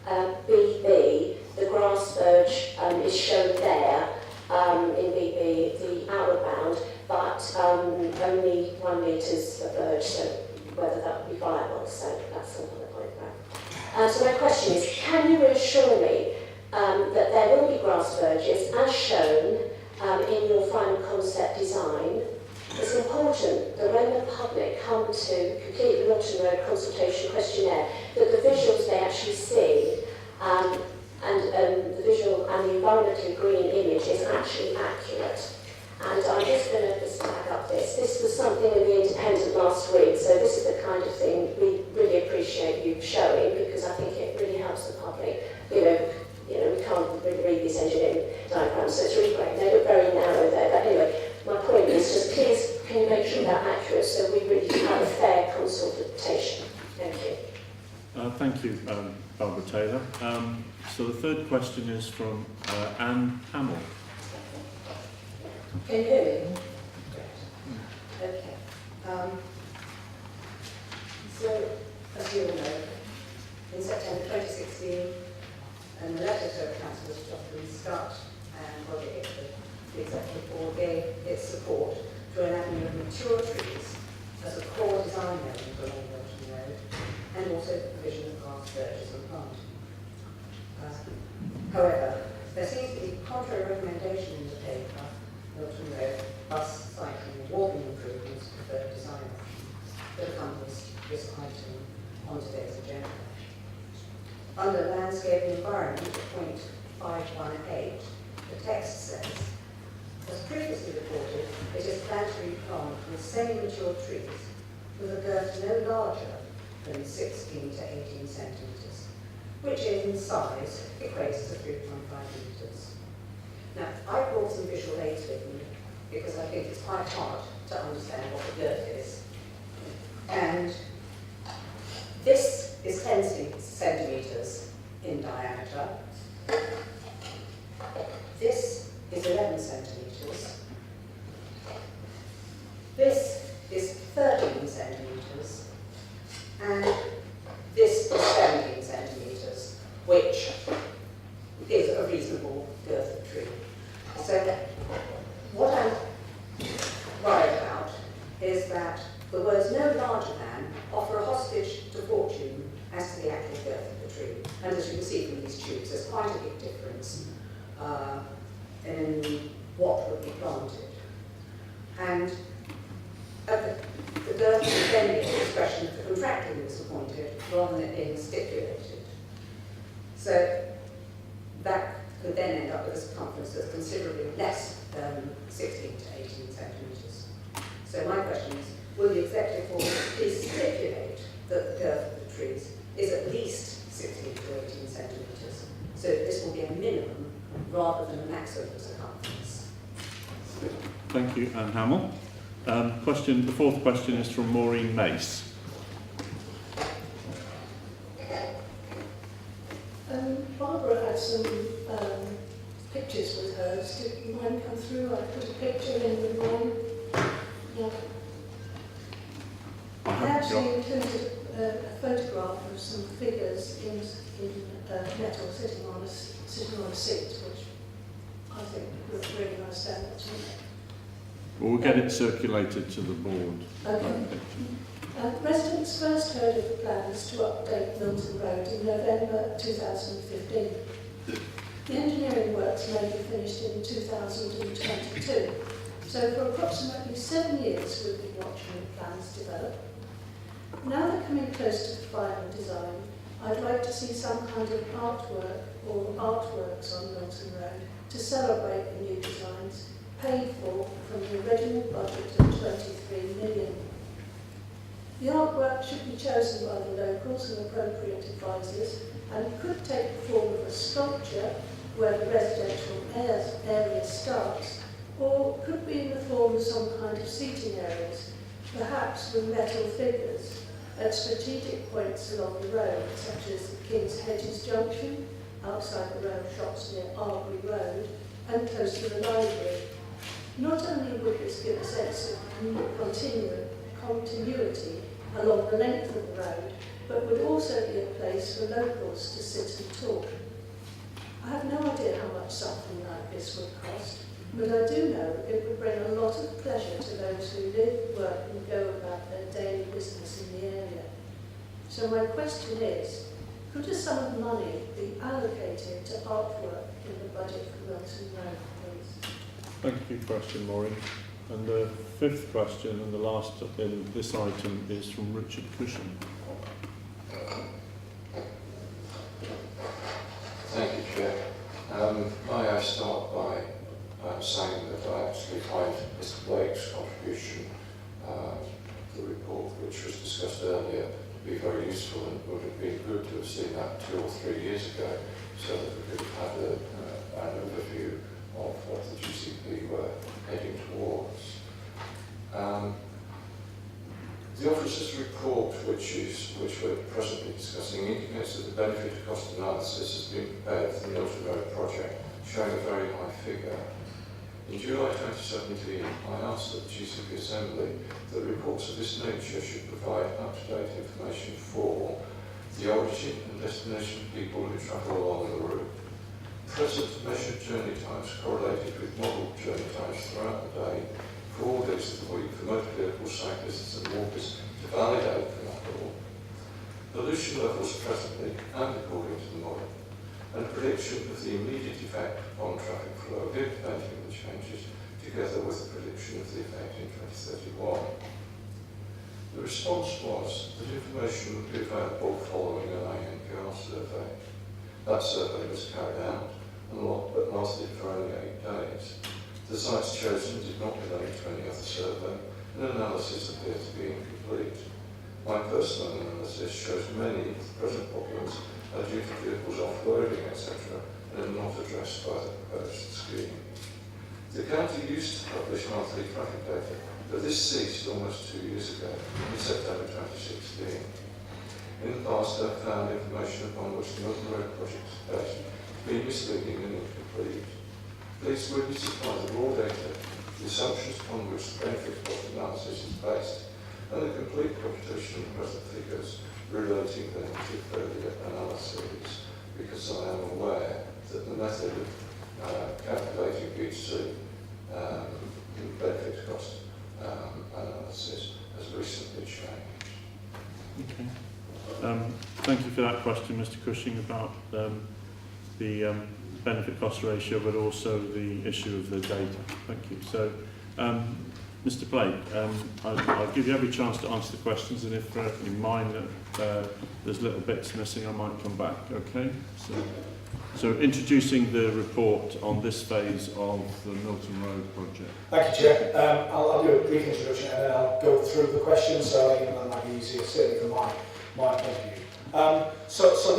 BB, the grass verge is shown there in BB, the outward bound, but only 1 metres of verge, so whether that would be viable, so that's another point there. So my question is, can you reassure me that there will be grass verges as shown in your final concept design? It's important that when the public come to complete the Milton Road consultation questionnaire, that the visuals they actually see and the visual and the environmentally green image is actually accurate. And I'm just going to just back up this. This was something in the Independent last week, so this is the kind of thing we really appreciate you showing, because I think it really helps the public. You know, we can't really read these engineering diagrams, so it's really great. They look very narrow there, but anyway, my point is just please, can you make sure they're accurate so we really have a fair consultation? Thank you. Thank you, Barbara Taylor. So the third question is from Anne Hamill. Can you hear me? Okay. So, as you all know, in September 2016, a letter to Councillors Jocelyn Scott and Roger Hickford, the Executive Board gave its support to an avenue of mature trees as a core design element along Milton Road, and also the provision of grass verges and plant. However, there seems to be contrary recommendation in the paper, Milton Road, bus, cycling and walking improvements preferred design options that accompanies this item on today's agenda. Under landscape and environment, point 518, the text says, as previously reported, it is planned to replant with semi-mature trees with a girth no larger than 16 to 18 centimetres, which in size equates to 3.5 metres. Now, I brought some visual aids with me because I think it's quite hard to understand what the girth is. And this is 10 centimetres in diameter. This is 11 centimetres. This is 13 centimetres, and this is 17 centimetres, which is a reasonable girth of tree. So what I'm worried about is that the words no larger than offer a hostage to fortune as to the actual girth of the tree. And as you can see from these tubes, there's quite a big difference in what would be planted. And the girth would then be an expression of the contractor who was appointed rather than it being stipulated. So that could then end up with a circumference that's considerably less than 16 to 18 centimetres. So my question is, will the executive board please stipulate that the girth of the trees is at least 16 to 18 centimetres? So this will be a minimum rather than a maximum circumference. Thank you, Anne Hamill. The fourth question is from Maureen Mace. Barbara had some pictures with hers. Did mine come through? I put a picture in with mine. Yeah. I actually included a photograph of some figures in metal sitting on a seat, which I think look really nice down to me. Well, we'll get it circulated to the board. Okay. Residents first heard of the plans to update Milton Road in November 2015. The engineering works may be finished in 2022. So for approximately 7 years we've been watching the plans develop. Now they're coming close to the final design, I'd like to see some kind of artwork or artworks on Milton Road to celebrate the new designs, paid for from the original budget of 23 million. The artwork should be chosen by the locals and appropriate advisors, and it could take the form of a sculpture where the residential area starts, or could be in the form of some kind of seating areas, perhaps with metal figures at strategic points along the road, such as King's Hedges Junction, outside the rail shops near Arbury Road, and close to the library. Not only would this give a sense of continuity along the length of the road, but would also be a place for locals to sit and talk. I have no idea how much something like this would cost, but I do know it would bring a lot of pleasure to those who live, work and go about their daily business in the area. So my question is, could a sum of money be allocated to artwork in the budget for Milton Road, please? Thank you for your question, Maureen. And the fifth question and the last in this item is from Richard Cushing. Thank you, Chair. May I start by saying that I actually find Mr Blake's contribution to the report, which was discussed earlier, to be very useful, and would have been good to have seen that 2 or 3 years ago, so that we could have had an overview of what the GCP were heading towards. The officer's report, which we're presently discussing, indicates that the benefit of cost analysis has been prepared for the Milton Road project, showing a very high figure. In July 2017, I asked that the GCP Assembly that reports of this nature should provide up-to-date information for the origin and destination of people who travel along the route. Present measured journey times correlated with model journey times throughout the day for all days of the week for motor vehicles, cyclists and walkers to validate the model, pollution levels presently and according to the model, and a prediction of the immediate effect on traffic flow of implementing the changes, together with a prediction of the effect in 2031. The response was that information would be available following an INPR survey. That survey was carried out, but lasted for only 8 days. The sites chosen did not relate to any other survey, and analysis appeared to be incomplete. My personal analysis shows many of the present problems are due to vehicles offloading, etc., and are not addressed by the proposed scheme. The county used to publish monthly traffic data, but this ceased almost 2 years ago, in September 2016. In the past, I found information upon which the Milton Road project is based to be misleading and incomplete. Please, will you supply the raw data the assumptions upon which the benefit cost analysis is based, and the complete computation of present figures relating them to further analyses, because I am aware that the method of calculating each benefit cost analysis has recently changed. Okay. Thank you for that question, Mr. Cushing, about the benefit cost ratio, but also the issue of the data. Thank you. So, Mr. Blake, I'll give you every chance to answer the questions, and if you mind that there's little bits missing, I might come back. Okay. So introducing the report on this phase of the Milton Road project. Thank you, Chair. I'll do a brief introduction and then I'll go through the questions, so that might be easier, certainly from my point of view. So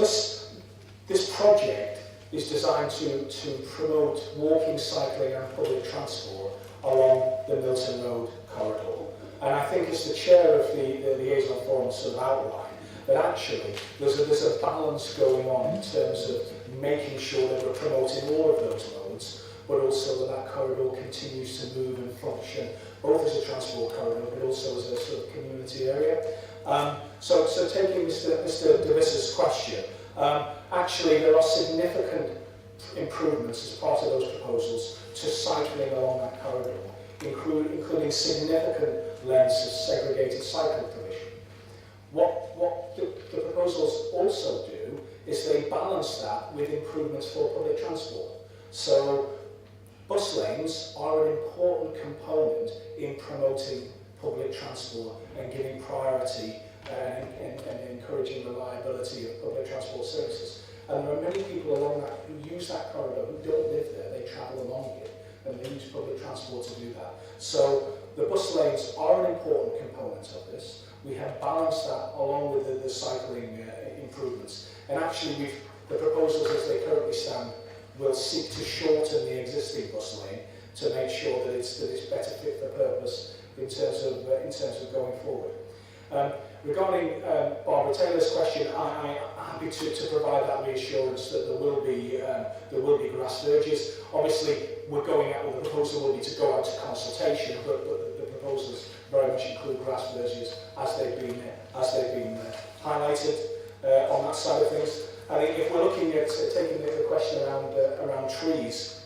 this project is designed to promote walking, cycling and public transport along the Milton Road corridor. And I think as the chair of the liaison forum sort of outlined, that actually there's a balance going on in terms of making sure that we're promoting all of those modes, but also that corridor continues to move and function, both as a transport corridor, but also as a sort of community area. So taking Mr. Davis's question, actually there are significant improvements as part of those proposals to cycling along that corridor, including significant lengths of segregated cycle provision. What the proposals also do is they balance that with improvements for public transport. So bus lanes are an important component in promoting public transport and giving priority and encouraging reliability of public transport services. And there are many people along that who use that corridor who don't live there, they travel along it and they use public transport to do that. So the bus lanes are an important component of this. We have balanced that along with the cycling improvements. And actually the proposals as they currently stand will seek to shorten the existing bus lane to make sure that it's better fit for purpose in terms of going forward. Regarding Barbara Taylor's question, I'm happy to provide that reassurance that there will be grass verges. Obviously, we're going out with the proposal will be to go out to consultation, but the proposals very much include grass verges as they've been highlighted on that side of things. I think if we're looking at taking the question around trees,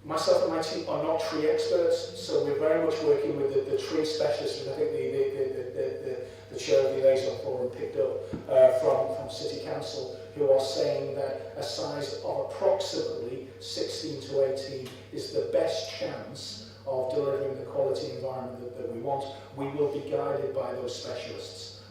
myself and my team are not tree experts, so we're very much working with the tree specialists, which I think the chair of the liaison forum picked up from City Council, who are saying that a size of approximately 16 to 18 is the best chance of delivering the quality environment that we want. We will be guided by those specialists.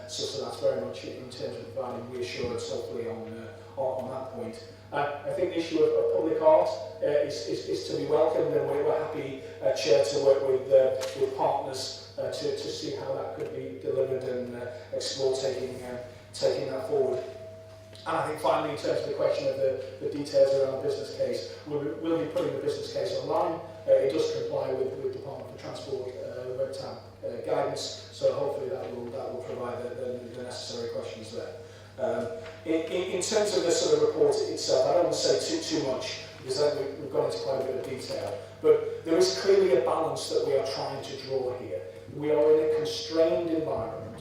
So that's very much in terms of providing reassurance, hopefully, on that point. I think the issue of public art is to be welcomed, and we're happy, Chair, to work with partners to see how that could be delivered and explore taking that forward. And I think finally, in terms of the question of the details around the business case, we'll be putting the business case online. It does comply with Department for Transport web tab guidance, so hopefully that will provide the necessary questions there. In terms of the sort of report itself, I don't want to say too much because we've gone into quite a bit of detail, but there is clearly a balance that we are trying to draw here. We are in a constrained environment.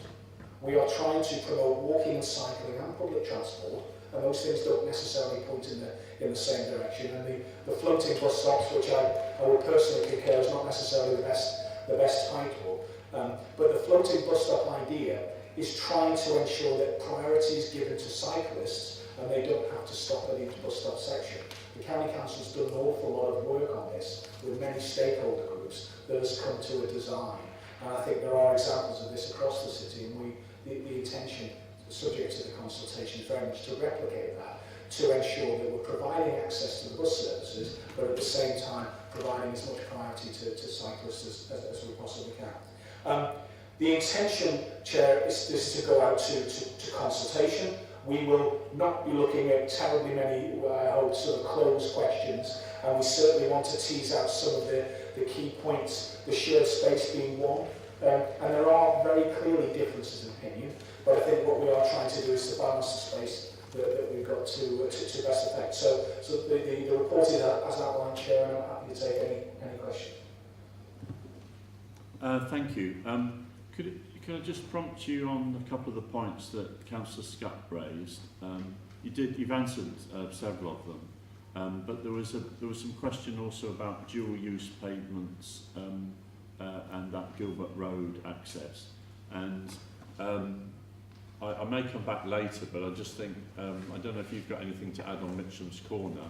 We are trying to promote walking and cycling and public transport, and those things don't necessarily point in the same direction. And the floating bus stops, which I would personally concur is not necessarily the best title, but the floating bus stop idea is trying to ensure that priority is given to cyclists and they don't have to stop at each bus stop section. The County Council's done an awful lot of work on this with many stakeholder groups that has come to a design. And I think there are examples of this across the city, and the intention, subject to the consultation, is very much to replicate that, to ensure that we're providing access to the bus services, but at the same time providing as much priority to cyclists as we possibly can. The intention, Chair, is to go out to consultation. We will not be looking at terribly many, I hope, sort of closed questions, and we certainly want to tease out some of the key points, the shared space being one. And there are very clearly differences in opinion, but I think what we are trying to do is to balance the space that we've got to best effect. So the report is as outlined, Chair, and I'm happy to take any questions. Thank you. Could I just prompt you on a couple of the points that Councillor Scott raised? You've answered several of them, but there was some question also about dual-use pavements and that Gilbert Road access. And I may come back later, but I just think I don't know if you've got anything to add on Mitcham's Corner.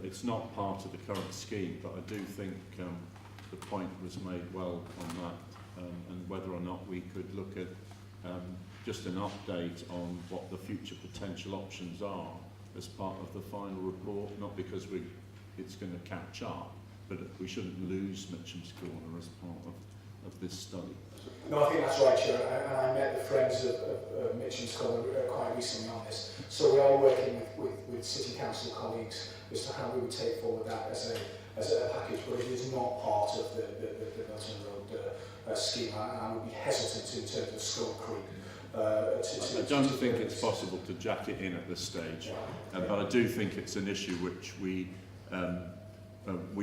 It's not part of the current scheme, but I do think the point was made well on that, and whether or not we could look at just an update on what the future potential options are as part of the final report, not because it's going to catch up, but we shouldn't lose Mitcham's Corner as part of this study. No, I think that's right, Chair, and I met the friends of Mitcham's Corner quite recently on this. So we are working with City Council colleagues as to how we would take forward that as a package, but it is not part of the Milton Road scheme, and I would be hesitant in terms of Skull Creek. I don't think it's possible to jack it in at this stage, but I do think it's an issue which we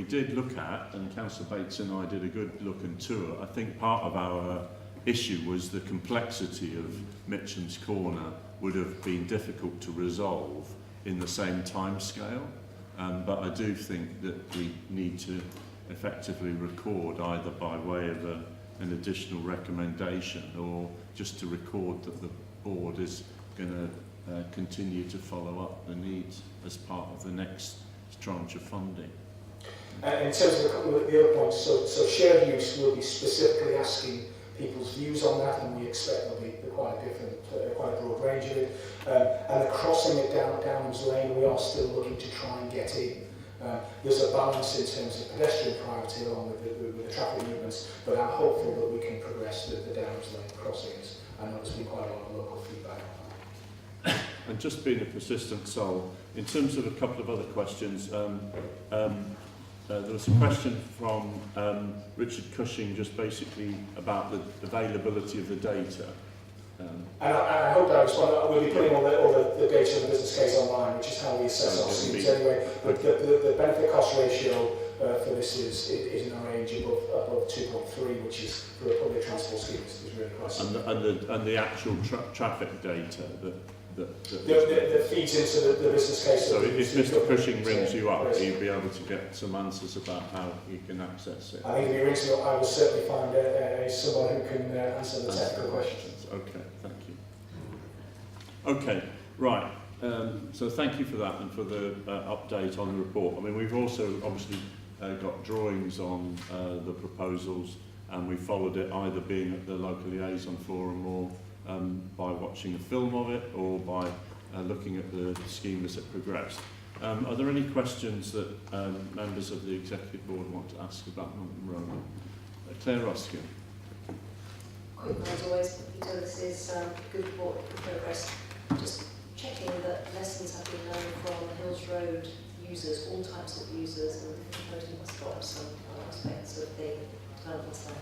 did look at, and Councillor Bates and I did a good look and tour. I think part of our issue was the complexity of Mitcham's Corner would have been difficult to resolve in the same time scale, but I do think that we need to effectively record either by way of an additional recommendation or just to record that the board is going to continue to follow up the needs as part of the next tranche of funding. In terms of a couple of the other points, so shared use will be specifically asking people's views on that, and we expect there'll be quite a different, quite a broad range of it. And the crossing it down Downham's Lane, we are still looking to try and get in. There's a balance in terms of pedestrian priority along with the traffic movements, but I'm hopeful that we can progress the Downham's Lane crossings. I know there's been quite a lot of local feedback on that. And just being a persistent soul, in terms of a couple of other questions, there was a question from Richard Cushing just basically about the availability of the data. And I hope that we'll be putting all the data in the business case online, which is how we assess our schemes anyway. But the benefit cost ratio for this is in a range above 2.3, which is for a public transport scheme is really quite. And the actual traffic data that feeds into the business case. So if Mr. Cushing rings you up, you'll be able to get some answers about how you can access it. I think if he rings me up, I will certainly find someone who can answer the technical questions. Okay, thank you. Okay, right. So thank you for that and for the update on the report. I mean, we've also obviously got drawings on the proposals, and we followed it either being at the local liaison forum or by watching a film of it or by looking at the scheme as it progressed. Are there any questions that members of the Executive Board want to ask about Milton Road? Claire Ruskin. Quick one as always, Peter, this is good report, good progress. Just checking that lessons have been learned from Hills Road users, all types of users, and floating bus stops and other aspects of the developments there.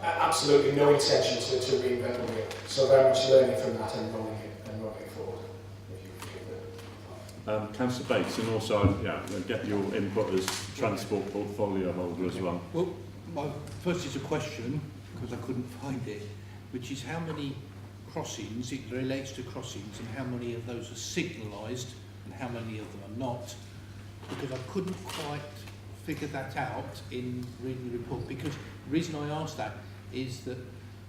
Absolutely no intention to reinvent the wheel. So very much learning from that and rolling it forward. Councillor Bates, and also get your input as transport portfolio holder as well. Well, first is a question, because I couldn't find it, which is how many crossings, it relates to crossings, and how many of those are signalised and how many of them are not, because I couldn't quite figure that out in reading the report, because the reason I asked that is that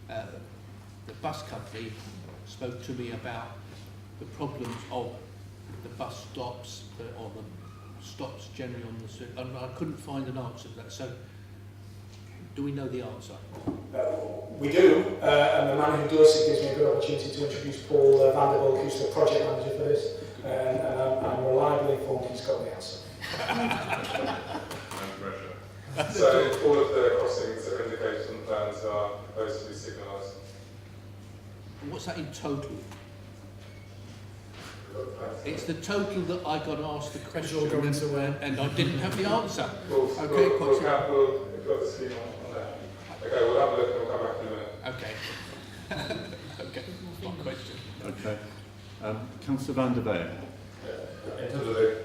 the bus company spoke to me about the problems of the bus stops or the stops generally on the street, and I couldn't find an answer to that. So, do we know the answer? We do, and the man who does, it gives me a good opportunity to introduce Paul Vanderbilt, who's the project manager for this, and I'm reliably informed he's got the answer. So all of the crossings that are indicated on the plans are proposed to be signalised. What's that in total? It's the total that I got asked the question and I didn't have the answer. We've got the scheme on there. Okay, we'll have a look and we'll come back in a minute. Okay. Okay, one question. Okay. Councillor van der Veer. In terms of the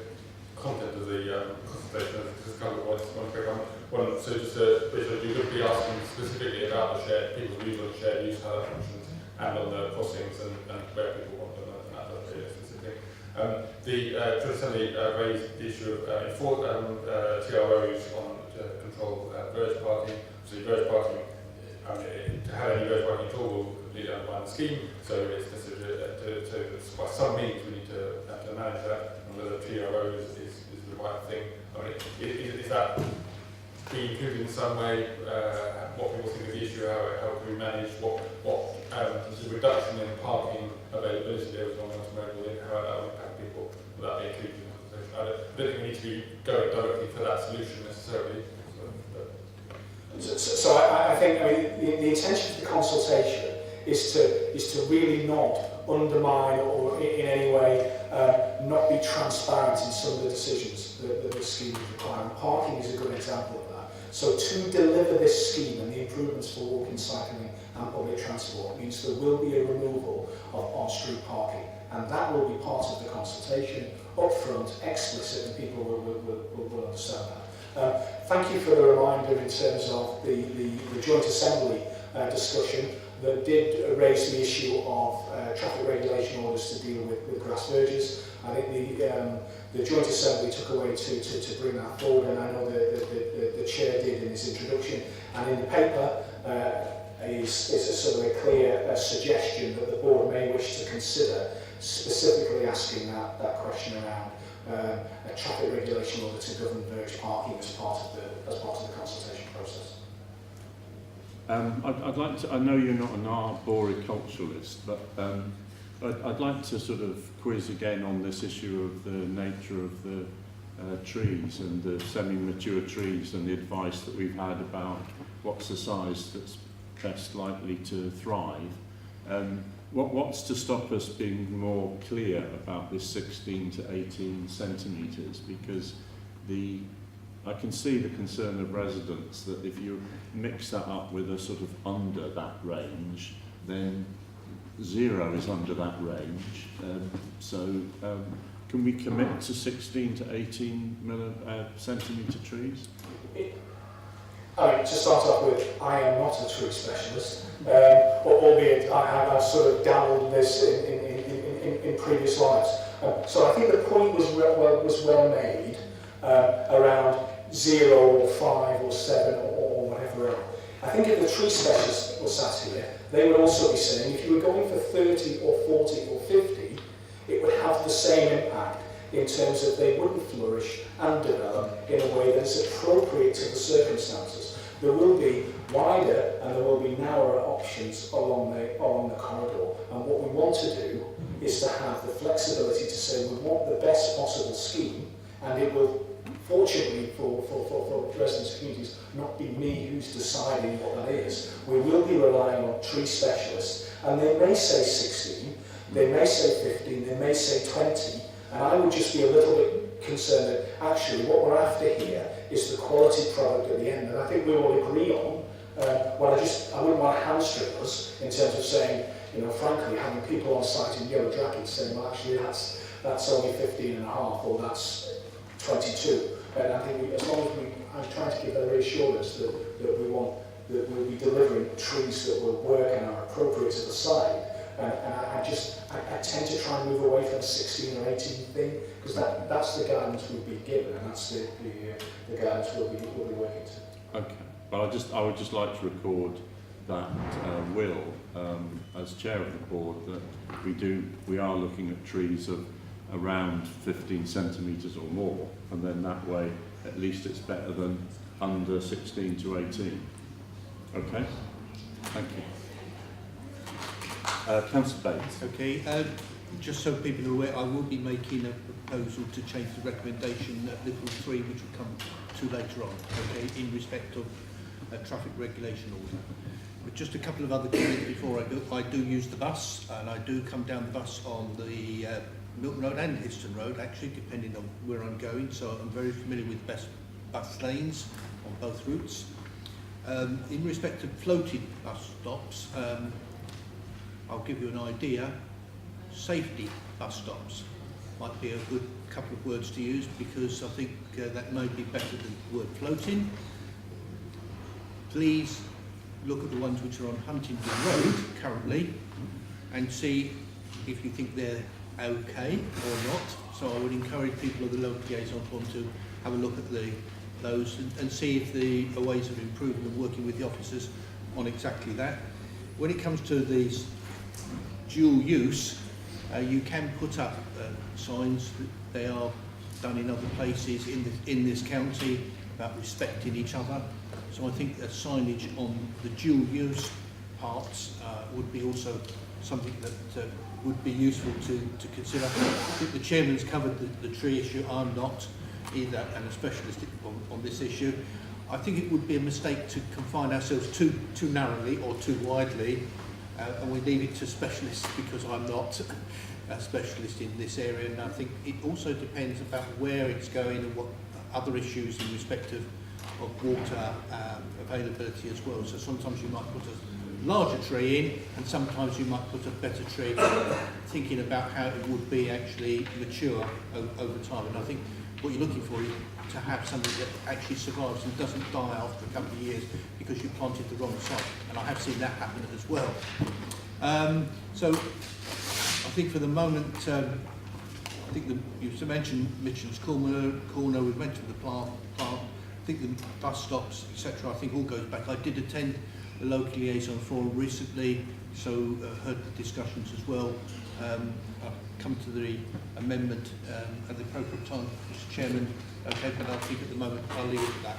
content of the consultation, there's a couple of points I want to pick on. One, so just you could be asking specifically about the shared, people's views on the shared use, how that functions, and on the costings and where people want them, and that does really specific. The Assembly raised the issue of TROs on control verge parking. So verge parking, to have any verge parking at all will lead undermine the scheme, so it's necessary by some means we need to manage that, and whether TRO is the right thing. I mean, is that be included in some way, what people think of the issue, how can we manage, what the reduction in parking availability there was on the mobile, how that would impact people, will that be included in the conversation? I don't think we need to be going directly for that solution necessarily. So I think the intention of the consultation is to really not undermine or in any way not be transparent in some of the decisions that the scheme is requiring. Parking is a good example of that. So to deliver this scheme and the improvements for walking, cycling and public transport means there will be a removal of on-street parking, and that will be part of the consultation up front, explicit, and people will understand that. Thank you for the reminder in terms of the joint assembly discussion that did raise the issue of traffic regulation orders to deal with grass verges. I think the joint assembly took a way to bring that forward, and I know the chair did in his introduction, and in the paper is a sort of a clear suggestion that the board may wish to consider specifically asking that question around a traffic regulation order to govern verge parking as part of the consultation process. I'd like to, I know you're not an arboriculturalist, but I'd like to sort of quiz again on this issue of the nature of the trees and the semi-mature trees and the advice that we've had about what's the size that's best likely to thrive. What's to stop us being more clear about this 16 to 18 centimetres? Because I can see the concern of residents that if you mix that up with a sort of under that range, then 0 is under that range. Can we commit to 16 to 18 centimetre trees? To start off with, I am not a tree specialist, albeit I've sort of dabbled in this in previous lives. So I think the point was well made around 0 or 5 or 7 or whatever else. I think if the tree specialists were sat here, they would also be saying if you were going for 30 or 40 or 50, it would have the same impact in terms of they wouldn't flourish and develop in a way that is appropriate to the circumstances. There will be wider and there will be narrower options along the corridor, and what we want to do is to have the flexibility to say we want the best possible scheme, and it will, fortunately for residents' communities, not be me who's deciding what that is. We will be relying on tree specialists, and they may say 16, they may say 15, they may say 20, and I would just be a little bit concerned that actually what we're after here is the quality product at the end, and I think we all agree on. I wouldn't want to hamstring us in terms of saying, frankly, having people on site in yellow jackets saying, well, actually that's only 15 and a half, or that's 22. And I think as long as I'm trying to give that reassurance that we'll be delivering trees that will work and are appropriate to the site. And I tend to try and move away from a 16 or 18 thing, because that's the guidance we've been given, and that's the guidance we'll be working to. Okay, but I would just like to record that Will, as chair of the board, that we are looking at trees of around 15 centimetres or more, and then that way at least it's better than under 16 to 18. Okay, thank you. Councillor Bates. Okay, just so people are aware, I will be making a proposal to change the recommendation at Little 3, which will come to later on, okay, in respect of a traffic regulation order. But just a couple of other comments before I go. I do use the bus, and I do come down the bus on the Milton Road and Histon Road, actually, depending on where I'm going, so I'm very familiar with best bus lanes on both routes. In respect of floating bus stops, I'll give you an idea. safety bus stops might be a good couple of words to use, because I think that may be better than the word floating. Please look at the ones which are on Huntingdon Road currently and see if you think they're okay or not. So I would encourage people of the local liaison forum to have a look at those and see if there are ways of improving and working with the officers on exactly that. When it comes to these dual use, you can put up signs that they are done in other places in this county about respecting each other. So I think that signage on the dual use parts would be also something that would be useful to consider. I think the chairman's covered the tree issue. I'm not either, and a specialist on this issue. I think it would be a mistake to confine ourselves too narrowly or too widely, and we leave it to specialists, because I'm not a specialist in this area. And I think it also depends about where it's going and what other issues in respect of water availability as well. So sometimes you might put a larger tree in, and sometimes you might put a better tree, thinking about how it would be actually mature over time. And I think what you're looking for is to have something that actually survives and doesn't die after a couple of years because you planted the wrong site. And I have seen that happen as well. So I think for the moment, I think you mentioned Mitchell's Corner, we've mentioned the plant. I think the bus stops, etc. I think all goes back. I did attend the local liaison forum recently, so heard the discussions as well. I've come to the amendment at the appropriate time, Mr. Chairman. Okay, but I think at the moment I'll leave it at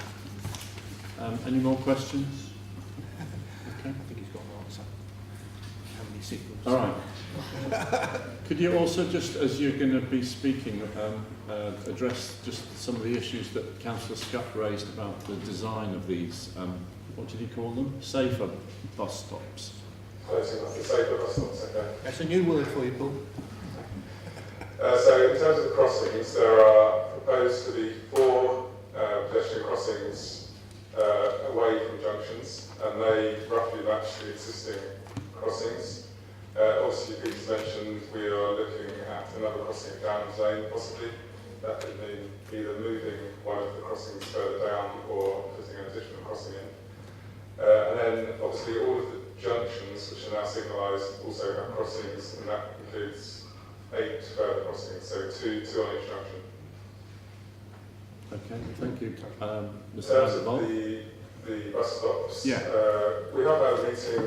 that. Any more questions? Okay. I think he's got an answer. How many signals? All right. Could you also, just as you're going to be speaking, address just some of the issues that Councillor Scott raised about the design of these, what did he call them? Safer bus stops. Safer bus stops, okay. That's a new word for you, Paul. So in terms of crossings, there are proposed to be 4 pedestrian crossings away from junctions, and they roughly match the existing crossings. Obviously, Peter's mentioned we are looking at another crossing down zone, possibly. That could mean either moving one of the crossings further down or putting an additional crossing in. And then, obviously, all of the junctions, which are now signalised, also have crossings, and that includes 8 further crossings, so 2 on each junction. Okay, thank you. In terms of the bus stops, yeah. We have had a meeting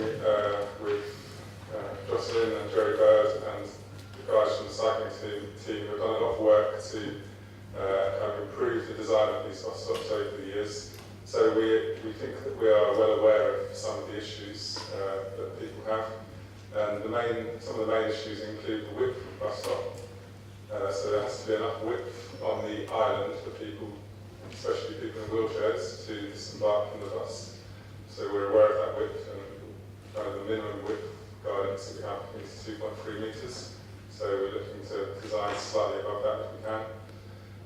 with Jocelyn and Jerry Bird and the guys from the cycling team who have done a lot of work to have improved the design of these bus stops over the years. So we think that we are well aware of some of the issues that people have. And some of the main issues include the width of the bus stop. So there has to be enough width on the island for people, especially people in wheelchairs, to disembark from the bus. So we're aware of that width, and kind of the minimum width guidance that we have is 2.3 metres. So we're looking to design slightly above that if we can.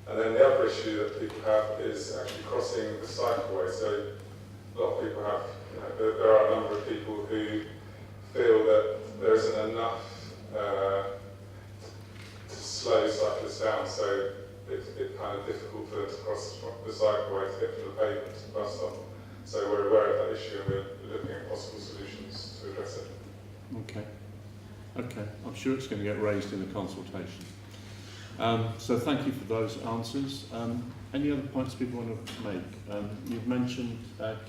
And then the other issue that people have is actually crossing the cycleway. So a lot of people have, there are a number of people who feel that there isn't enough to slow cyclists down, so it's kind of difficult for them to cross the cycleway to get from the pavement to the bus stop. So we're aware of that issue, and we're looking at possible solutions to address it. Okay. Okay, I'm sure it's going to get raised in the consultation. So thank you for those answers. Any other points people want to make? You've mentioned,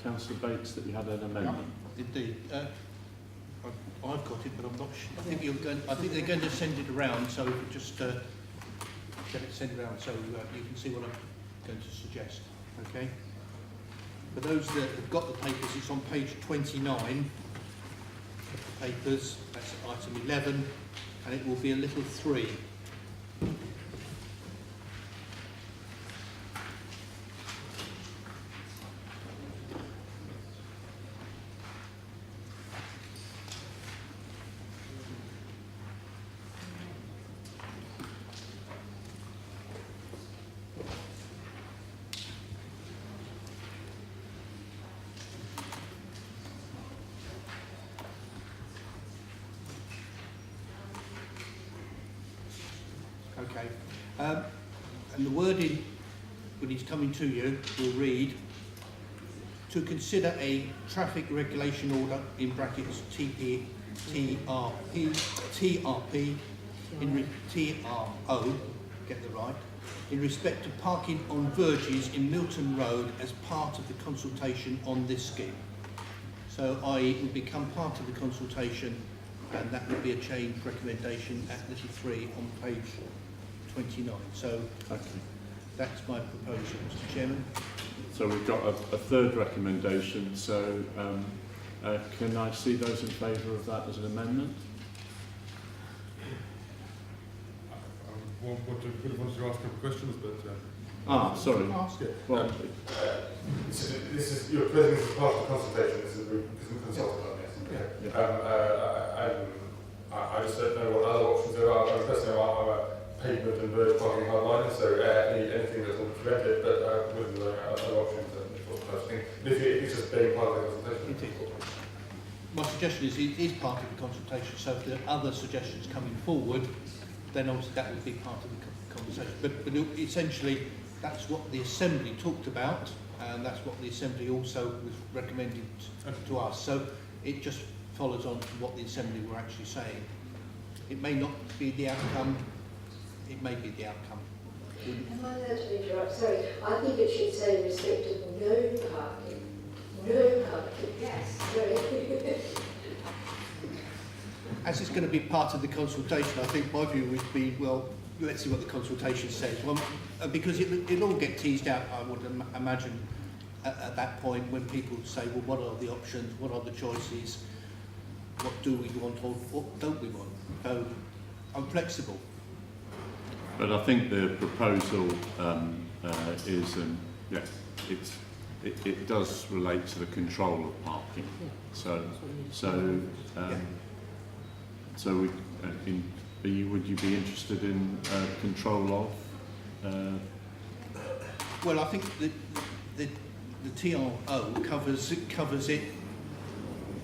Councillor Bates, that you had an amendment. Indeed. I've got it, but I'm not sure. I think they're going to send it around, so we could just get it sent around so you can see what I'm going to suggest. Okay. For those that have got the papers, it's on page 29 of the papers. That's item 11, and it will be a little 3. And the wording, when it's coming to you, will read, to consider a traffic regulation order, in brackets TRP, TRO, get the right, in respect of parking on verges in Milton Road as part of the consultation on this scheme. So it will become part of the consultation, and that will be a change recommendation at little 3 on page 29. So that's my proposal, Mr. Chairman. So we've got a third recommendation. So can I see those in favour of that as an amendment? I wanted to ask a couple of questions, but... sorry. Ask it. Well, this is your president is part of the consultation. This is a consultant on this. Yeah. I just don't know what other options there are. Personally, I'm a pavement and verge parking hardliner, so anything that will prevent it, but with other options and sort of first thing. If it's just being part of the consultation. My suggestion is it is part of the consultation, so if there are other suggestions coming forward, then obviously that would be part of the conversation. But essentially, that's what the Assembly talked about, and that's what the Assembly also was recommended to us. So it just follows on from what the Assembly were actually saying. It may not be the outcome, it may be the outcome. Am I allowed to interrupt? Sorry, I think it should say in respect of no parking. No parking. Yes. As it's going to be part of the consultation, I think my view would be, well, let's see what the consultation says. Well, because it'll all get teased out, I would imagine, at that point when people say, well, what are the options, what are the choices, what do we want or what don't we want? So I'm flexible. But I think the proposal is, it does relate to the control of parking. Would you be interested in control of? Well, I think the TRO covers it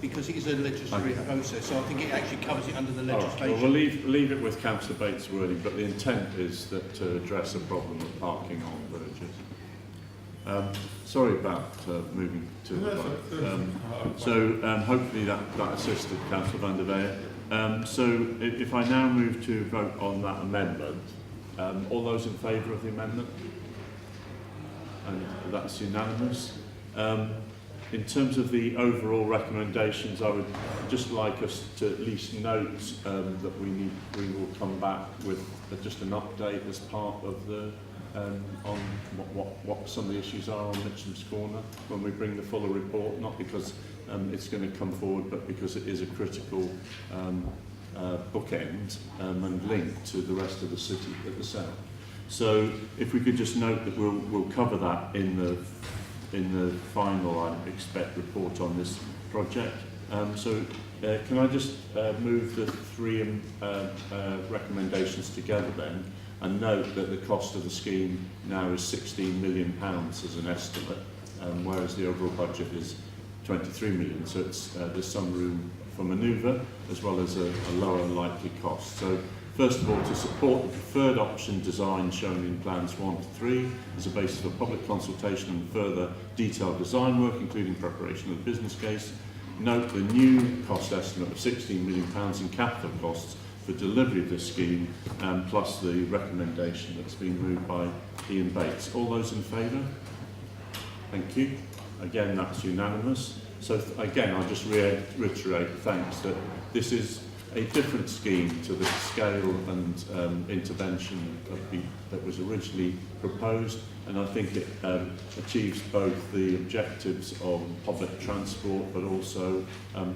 because it is a legislative process, so I think it actually covers it under the legislation. Right. Well, we'll leave it with Councillor Bates' wording, but the intent is that to address a problem of parking on verges. Sorry about moving to the vote. Hopefully that assisted Councillor van der Veer. So if I now move to vote on that amendment, all those in favour of the amendment? And that's unanimous. In terms of the overall recommendations, I would just like us to at least note that we will come back with just an update as part of the on what some of the issues are on Mitcham's Corner when we bring the fuller report, not because it's going to come forward, but because it is a critical bookend and link to the rest of the city at the south. So if we could just note that we'll cover that in the final, I expect, report on this project. Can I just move the three recommendations together then, and note that the cost of the scheme now is £16 million as an estimate, whereas the overall budget is 23 million. So there's some room for manoeuvre as well as a lower likely cost. So first of all, to support the preferred option design shown in plans 1 to 3 as a basis for public consultation and further detailed design work, including preparation of the business case. Note the new cost estimate of £16 million in capital costs for delivery of this scheme, plus the recommendation that's been moved by Ian Bates. All those in favour? Thank you. Again, that's unanimous. So again, I'll just reiterate thanks that this is a different scheme to the scale and intervention that was originally proposed, and I think it achieves both the objectives of public transport but also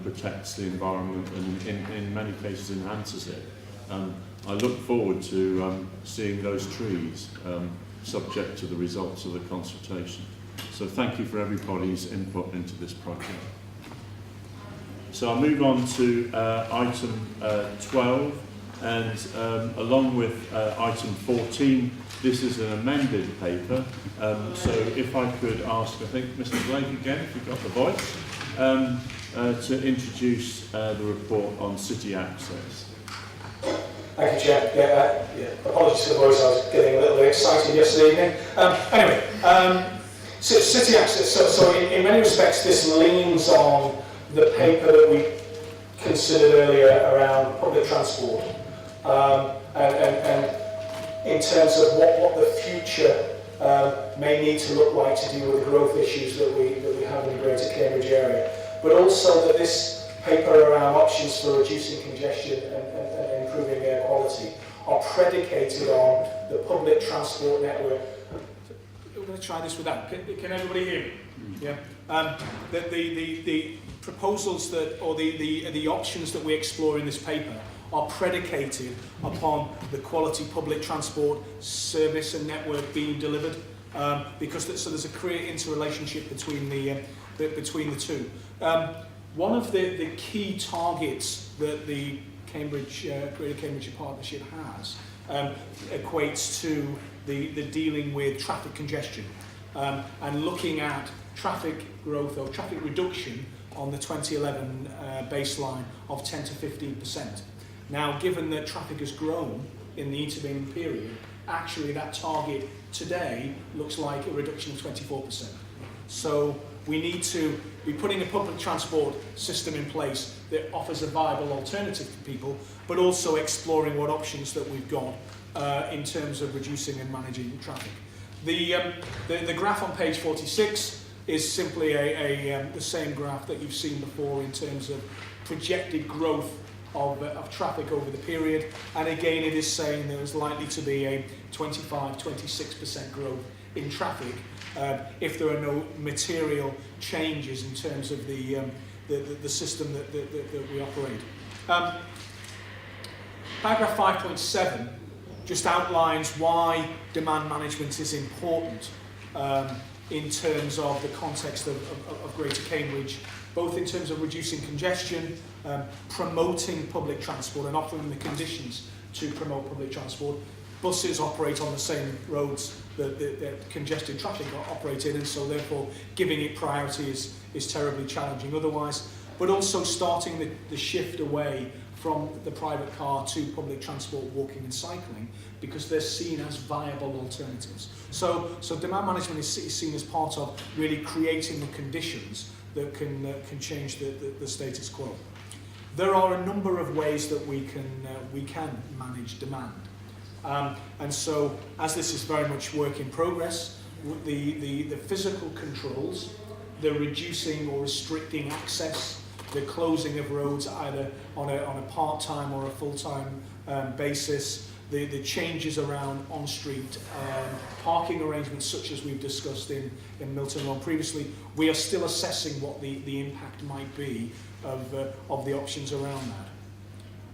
protects the environment and in many cases enhances it. I look forward to seeing those trees subject to the results of the consultation. So thank you for everybody's input into this project. So I'll move on to item 12, and along with item 14, this is an amended paper. So if I could ask, I think Mr. Blake again, if you've got the voice, to introduce the report on city access. Thank you, Chair. Apologies for the voice, I was getting a little bit excited yesterday evening. City access, so in many respects this leans on the paper that we considered earlier around public transport, and in terms of what the future may need to look like to deal with the growth issues that we have in the Greater Cambridge area, but also that this paper around options for reducing congestion and improving air quality are predicated on the public transport network. We're going to try this without. Can everybody hear me? Yeah. The proposals that, or the options that we explore in this paper are predicated upon the quality public transport service and network being delivered, because so there's a clear interrelationship between the two. One of the key targets that the Greater Cambridge Partnership has equates to the dealing with traffic congestion and looking at traffic growth or traffic reduction on the 2011 baseline of 10 to 15%. Now, given that traffic has grown in the intervening period, actually that target today looks like a reduction of 24%. So we need to be putting a public transport system in place that offers a viable alternative to people, but also exploring what options that we've got in terms of reducing and managing traffic. The graph on page 46 is simply the same graph that you've seen before in terms of projected growth of traffic over the period, and again it is saying there's likely to be a 25-26% growth in traffic if there are no material changes in terms of the system that we operate. Paragraph 5.7 just outlines why demand management is important in terms of the context of Greater Cambridge, both in terms of reducing congestion, promoting public transport and offering the conditions to promote public transport. Buses operate on the same roads that congested traffic operate in, and so therefore giving it priority is terribly challenging otherwise, but also starting the shift away from the private car to public transport, walking and cycling, because they're seen as viable alternatives. So demand management is seen as part of really creating the conditions that can change the status quo. There are a number of ways that we can manage demand. And so, as this is very much work in progress, the physical controls, the reducing or restricting access, the closing of roads either on a part-time or a full-time basis, the changes around on-street parking arrangements such as we've discussed in Milton Road previously, we are still assessing what the impact might be of the options around that.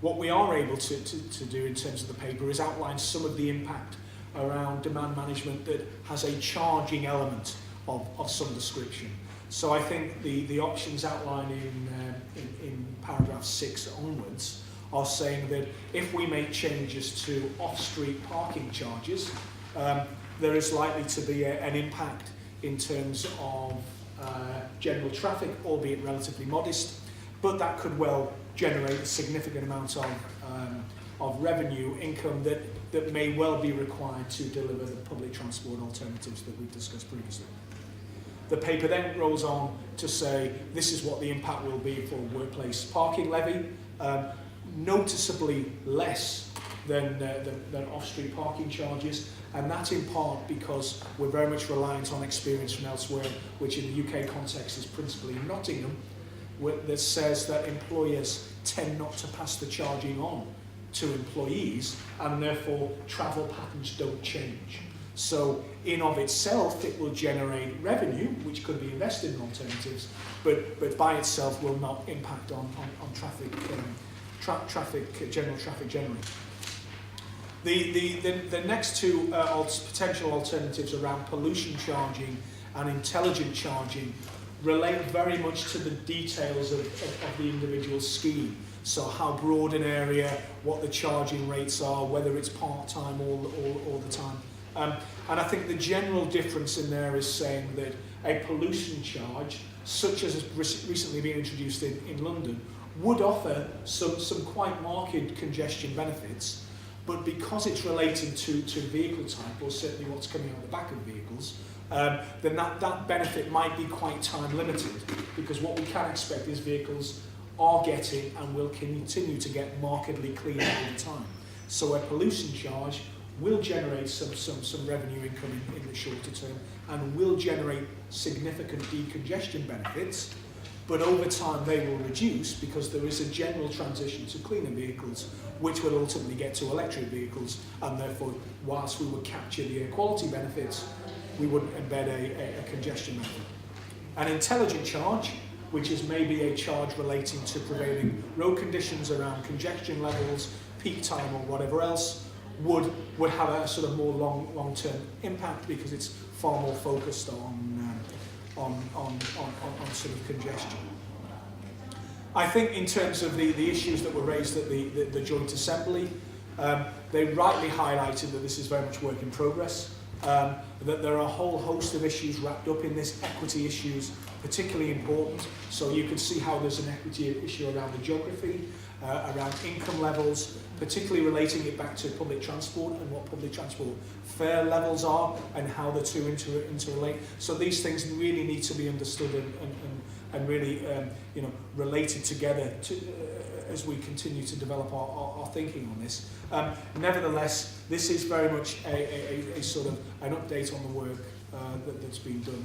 What we are able to do in terms of the paper is outline some of the impact around demand management that has a charging element of some description. So I think the options outlined in paragraph 6 onwards are saying that if we make changes to off-street parking charges, there is likely to be an impact in terms of general traffic, albeit relatively modest, but that could well generate a significant amount of revenue income that may well be required to deliver the public transport alternatives that we've discussed previously. The paper then rolls on to say this is what the impact will be for workplace parking levy, noticeably less than off-street parking charges, and that in part because we're very much reliant on experience from elsewhere, which in the UK context is principally Nottingham, that says that employers tend not to pass the charging on to employees, and therefore travel patterns don't change. So in of itself it will generate revenue which could be invested in alternatives, but by itself will not impact on general traffic generally. The next two potential alternatives around pollution charging and intelligent charging relate very much to the details of the individual scheme. So how broad an area, what the charging rates are, whether it's part-time all the time. And I think the general difference in there is saying that a pollution charge, such as has recently been introduced in London, would offer some quite marked congestion benefits, but because it's related to vehicle type, or certainly what's coming out the back of vehicles, then that benefit might be quite time limited, because what we can expect is vehicles are getting and will continue to get markedly cleaner over time. So a pollution charge will generate some revenue income in the shorter term and will generate significant decongestion benefits, but over time they will reduce because there is a general transition to cleaner vehicles, which will ultimately get to electric vehicles, and therefore, whilst we would capture the air quality benefits, we would embed a congestion benefit. An intelligent charge, which is maybe a charge relating to prevailing road conditions around congestion levels, peak time or whatever else, would have a sort of more long-term impact, because it's far more focused on sort of congestion. I think in terms of the issues that were raised at the Joint Assembly, they rightly highlighted that this is very much work in progress, that there are a whole host of issues wrapped up in this. Equity issues particularly important, so you can see how there's an equity issue around the geography, around income levels, particularly relating it back to public transport and what public transport fare levels are and how the two interrelate. So these things really need to be understood and really related together as we continue to develop our thinking on this. Nevertheless, this is very much a sort of an update on the work that's been done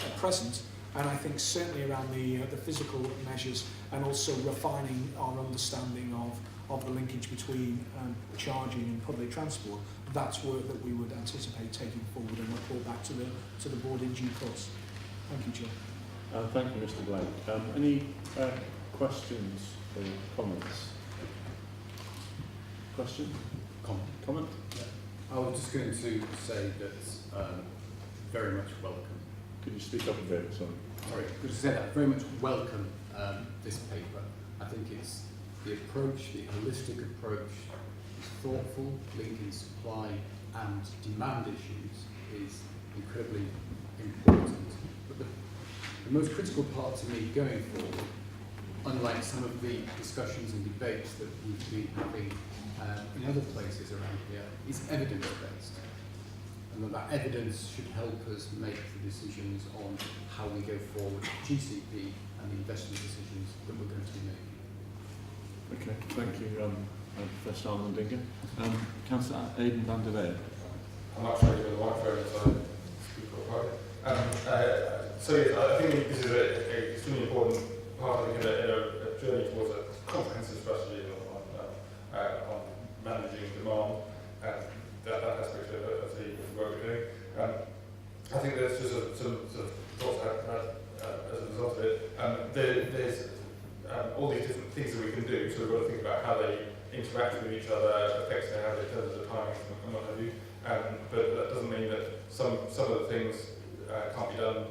at present. And I think certainly around the physical measures, and also refining our understanding of the linkage between charging and public transport, that's work that we would anticipate taking forward and report back to the board in due course. Thank you, Chair. Thank you, Mr. Blake. Any questions or comments? Question? Comment? Yeah. I was just going to say that very much welcome. Could you speak up a bit? Sorry, could you say that? Very much welcome this paper. I think it's the approach, the holistic approach, is thoughtful, linking supply and demand issues is incredibly important. But the most critical part to me going forward, unlike some of the discussions and debates that we've been having in other places around here, is evidence-based. And that evidence should help us make the decisions on how we go forward with GCP and the investment decisions that we're going to be making. Okay, thank you, Professor Armandinga. Councillor Aidan van der Leyen. I'm not sure you're the microphone, so I speak quite quietly. So I think this is an extremely important part of in a journey towards a comprehensive strategy on managing demand, and that aspect of the work we're doing. I think there's just some sort of thoughts as a result of it. There's all these different things that we can do, so we've got to think about how they interact with each other, affects how they tell us the timing and what have you. But that doesn't mean that some of the things can't be done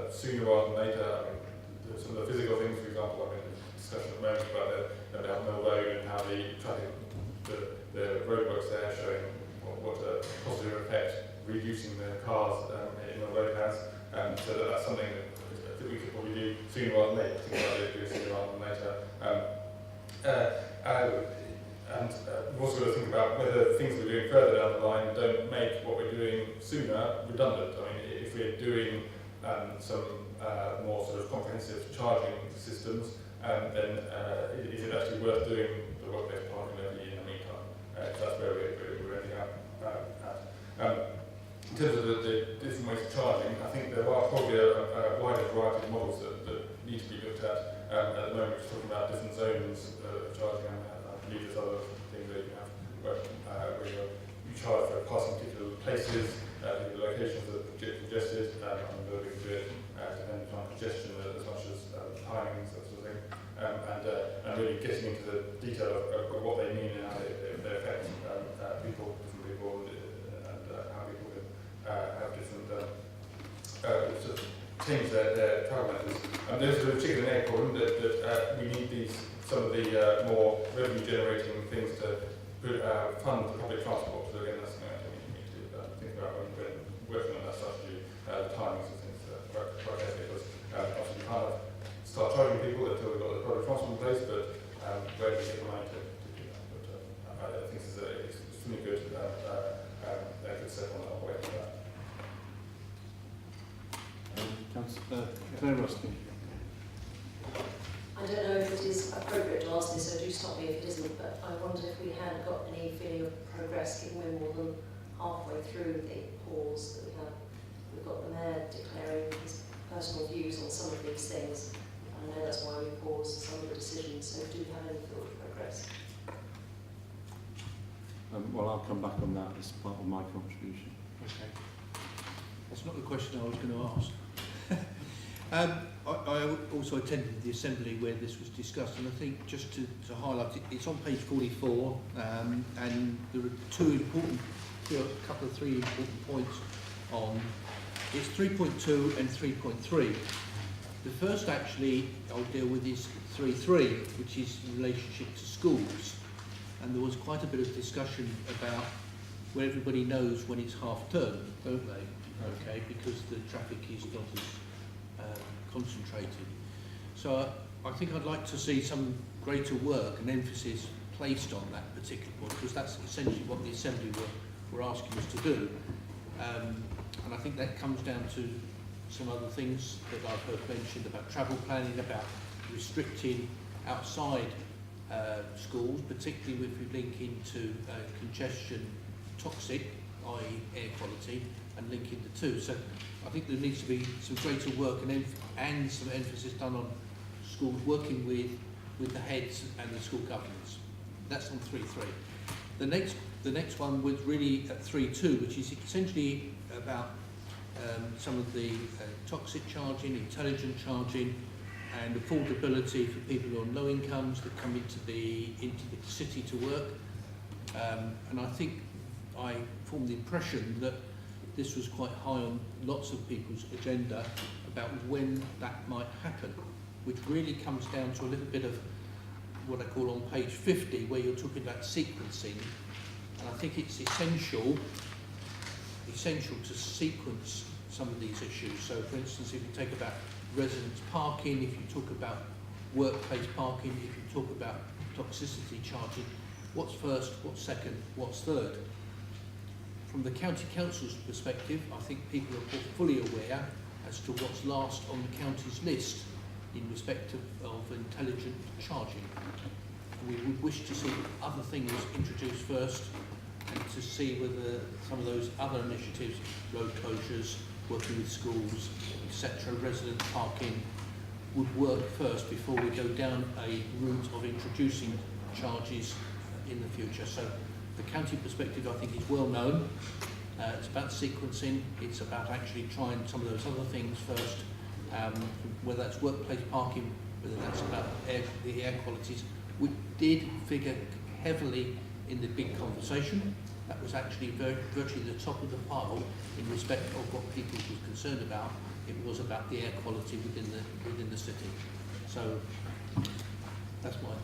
sooner rather than later. I mean, some of the physical things, for example, I'm in discussion at the moment about the Mill Road and how the roadworks there showing what a positive effect reducing the cars in the road has. So that's something that we could probably do sooner rather than later. Think about it, do it sooner rather than later. And we've also got to think about whether things we're doing further down the line don't make what we're doing sooner redundant. I mean, if we're doing some more sort of comprehensive charging systems, then is it actually worth doing the work-based parking levy in the meantime? That's where we're ending up at. In terms of the different ways of charging, I think there are probably a wider variety of models that need to be looked at. At the moment, we're talking about different zones of charging, and I believe there's other things that you can have where you charge for passing particular places, particular locations that are congested, and whether we can do it depending on congestion as much as timings, that sort of thing. And really getting into the detail of what they mean and how they affect different people, and how people can have different sort of change their travel methods. And there's a particular area problem that we need some of the more revenue generating things to fund the public transport. So again, that's something I think we need to think about when we're working on that strategy, the timings of things quite carefully, because obviously we can't start charging people until we've got the public transport in place, but where do we get the money to do that? But I think this is a Claire Rusty. I don't know if it is appropriate to ask this, so do stop me if it isn't, but I wondered if we had got any feeling of progress, given we're more than halfway through the pause that we have. We've got the Mayor declaring his personal views on some of these things. I know that's why we paused some of the decisions, so do we have any feel of progress? Well, I'll come back on that as part of my contribution. Okay. That's not the question I was going to ask. I also attended the assembly where this was discussed, and I think just to highlight it, it's on page 44, and there are a couple of three important points on. It's 3.2 and 3.3. The first actually I'll deal with is 3.3, which is in relationship to schools, and there was quite a bit of discussion about where everybody knows when it's half term, don't they? Okay, because the traffic is not as concentrated. So I think I'd like to see some greater work and emphasis placed on that particular point, because that's essentially what the Assembly were asking us to do. And I think that comes down to some other things that I've heard mentioned about travel planning, about restricting outside schools, particularly if you link into congestion toxic, i.e. air quality, and linking the two. So I think there needs to be some greater work and some emphasis done on schools working with the heads and the school governments. That's on 3.3. The next one was really at 3.2, which is essentially about some of the toxic charging, intelligent charging, and affordability for people on low incomes that come into the city to work. And I think I formed the impression that this was quite high on lots of people's agenda about when that might happen, which really comes down to a little bit of what I call on page 50, where you're talking about sequencing. And I think it's essential to sequence some of these issues. So for instance, if you take about residence parking, if you talk about workplace parking, if you talk about toxicity charging, what's first, what's second, what's third? From the County Council's perspective, I think people are fully aware as to what's last on the county's list in respect of intelligent charging. We would wish to see other things introduced first, and to see whether some of those other initiatives, road closures, working with schools, etc., resident parking, would work first before we go down a route of introducing charges in the future. So the county perspective, I think, is well known. It's about sequencing. It's about actually trying some of those other things first, whether that's workplace parking, whether that's about the air qualities, which did figure heavily in the big conversation. That was actually virtually the top of the pile in respect of what people were concerned about. It was about the air quality within the city. So that's mine.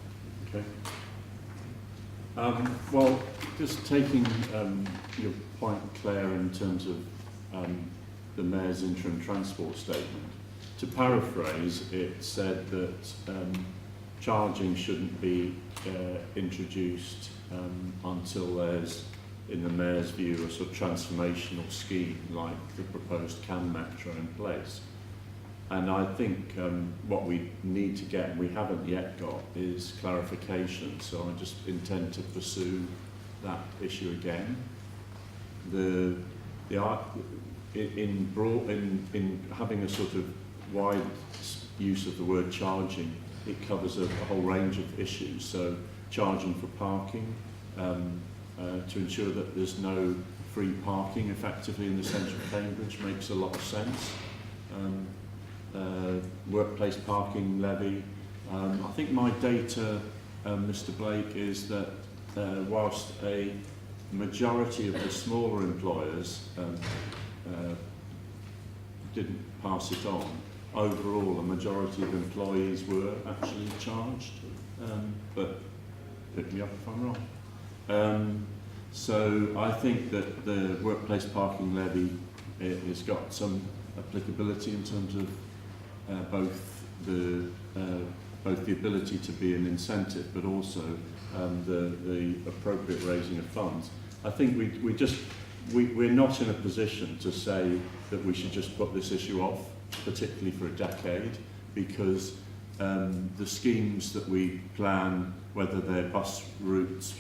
Okay. Well, just taking your point, Claire, in terms of the Mayor's interim transport statement, to paraphrase, it said that charging shouldn't be introduced until there's, in the Mayor's view, a sort of transformational scheme like the proposed CAN Metro in place. And I think what we need to get, and we haven't yet got, is clarification. So I just intend to pursue that issue again. In having a sort of wide use of the word charging, it covers a whole range of issues. So charging for parking, to ensure that there's no free parking effectively in the centre of Cambridge makes a lot of sense. Workplace parking levy. I think my data, Mr. Blake, is that whilst a majority of the smaller employers didn't pass it on, overall a majority of employees were actually charged, but pick me up if I'm wrong. So I think that the workplace parking levy has got some applicability in terms of both the ability to be an incentive, but also the appropriate raising of funds. I think we're not in a position to say that we should just put this issue off. particularly for a decade, because the schemes that we plan, whether they're bus routes,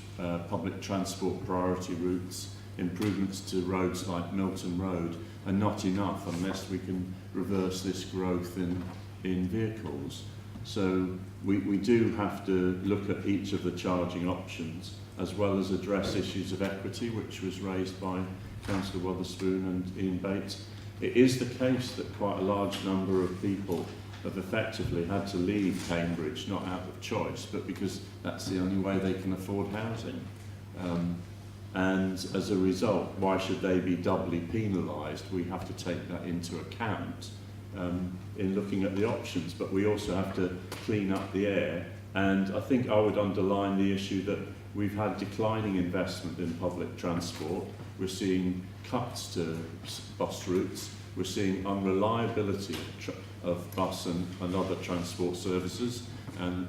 public transport priority routes, improvements to roads like Milton Road, are not enough unless we can reverse this growth in vehicles. So we do have to look at each of the charging options, as well as address issues of equity, which was raised by Councillor Wotherspoon and Ian Bates. It is the case that quite a large number of people have effectively had to leave Cambridge, not out of choice, but because that's the only way they can afford housing. And as a result, why should they be doubly penalised? We have to take that into account in looking at the options, but we also have to clean up the air. And I think I would underline the issue that we've had declining investment in public transport. We're seeing cuts to bus routes. We're seeing unreliability of bus and other transport services. And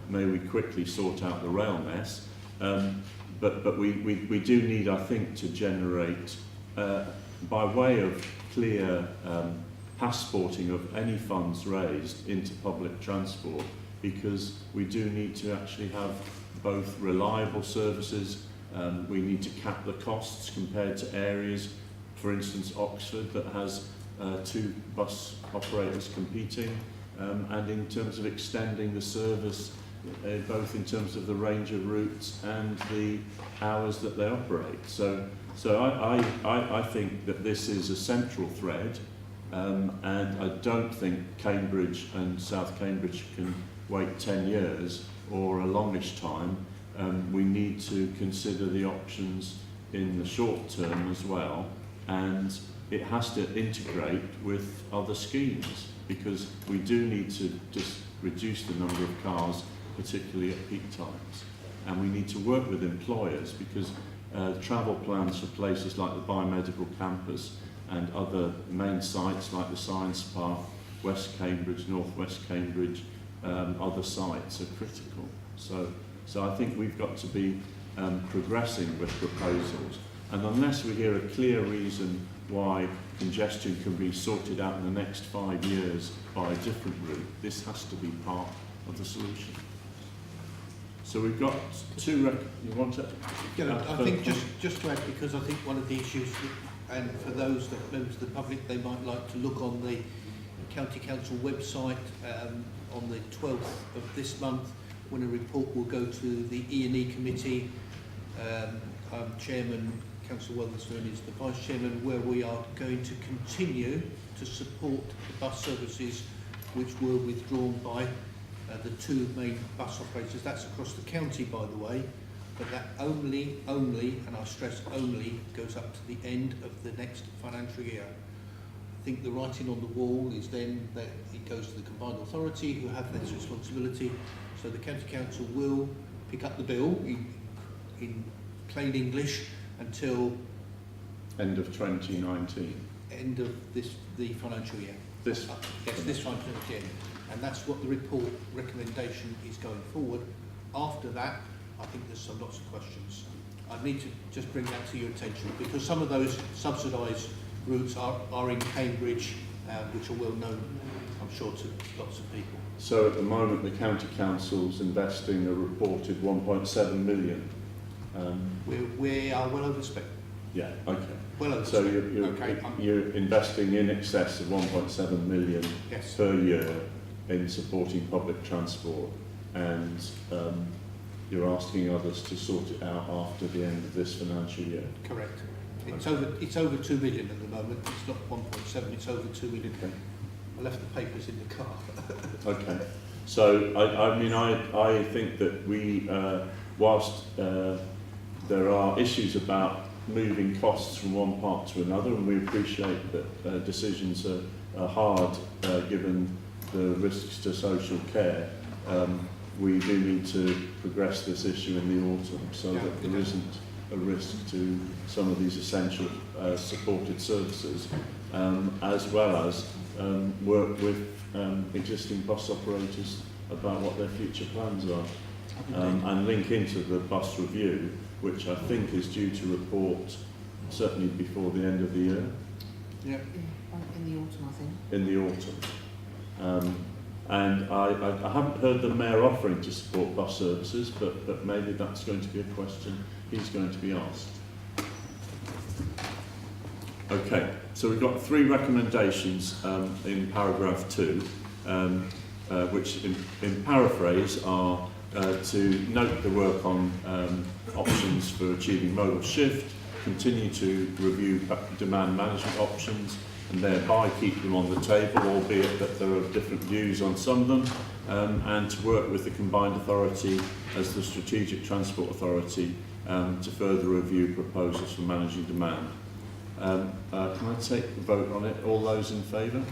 may we quickly sort out the rail mess. But we do need, I think, to generate, by way of clear passporting of any funds raised into public transport, because we do need to actually have both reliable services. We need to cap the costs compared to areas, for instance Oxford, that has 2 bus operators competing, and in terms of extending the service, both in terms of the range of routes and the hours that they operate. So I think that this is a central thread, and I don't think Cambridge and South Cambridge can wait 10 years or a longish time. We need to consider the options in the short term as well, and it has to integrate with other schemes, because we do need to just reduce the number of cars, particularly at peak times. And we need to work with employers, because travel plans for places like the biomedical campus and other main sites like the Science Park, West Cambridge, North West Cambridge, other sites are critical. So I think we've got to be progressing with proposals. And unless we hear a clear reason why congestion can be sorted out in the next 5 years by a different route, this has to be part of the solution. So we've got 2. You want to? Yeah, I think just to add, because I think one of the issues, and for those that members of the public, they might like to look on the County Council website on the 12th of this month, when a report will go to the E&E committee. I'm chairman, Councillor Wotherspoon is the vice chairman, where we are going to continue to support the bus services which were withdrawn by the 2 main bus operators. That's across the county, by the way, but that only, and I stress only, goes up to the end of the next financial year. I think the writing on the wall is then that it goes to the combined authority, who have this responsibility. So the county council will pick up the bill in plain English until end of 2019. End of the financial year. This financial year. And that's what the report recommendation is going forward. After that, I think there's lots of questions. I need to just bring that to your attention, because some of those subsidised routes are in Cambridge, which are well known, I'm sure, to lots of people. So at the moment, the County Council's investing a reported 1.7 million. We are well overspent. Yeah, okay. Well overspent. So you're investing in excess of 1.7 million yes. per year in supporting public transport, and you're asking others to sort it out after the end of this financial year. Correct. It's over 2 million at the moment. It's not 1.7. It's over 2 million. Okay. I left the papers in the car. Okay. So I think that we, whilst there are issues about moving costs from one part to another, and we appreciate that decisions are hard given the risks to social care, we do need to progress this issue in the autumn so that there isn't a risk to some of these essential supported services, as well as work with existing bus operators about what their future plans are, and link into the bus review, which I think is due to report certainly before the end of the year. Yeah. I In the autumn, I think. In the autumn. And I haven't heard the Mayor offering to support bus services, but maybe that's going to be a question he's going to be asked. Okay, so we've got 3 recommendations in paragraph 2, which in paraphrase are to note the work on options for achieving modal shift, continue to review demand management options, and thereby keep them on the table, albeit that there are different views on some of them, and to work with the combined authority as the Strategic Transport Authority to further review proposals for managing demand. Can I take the vote on it? All those in favour?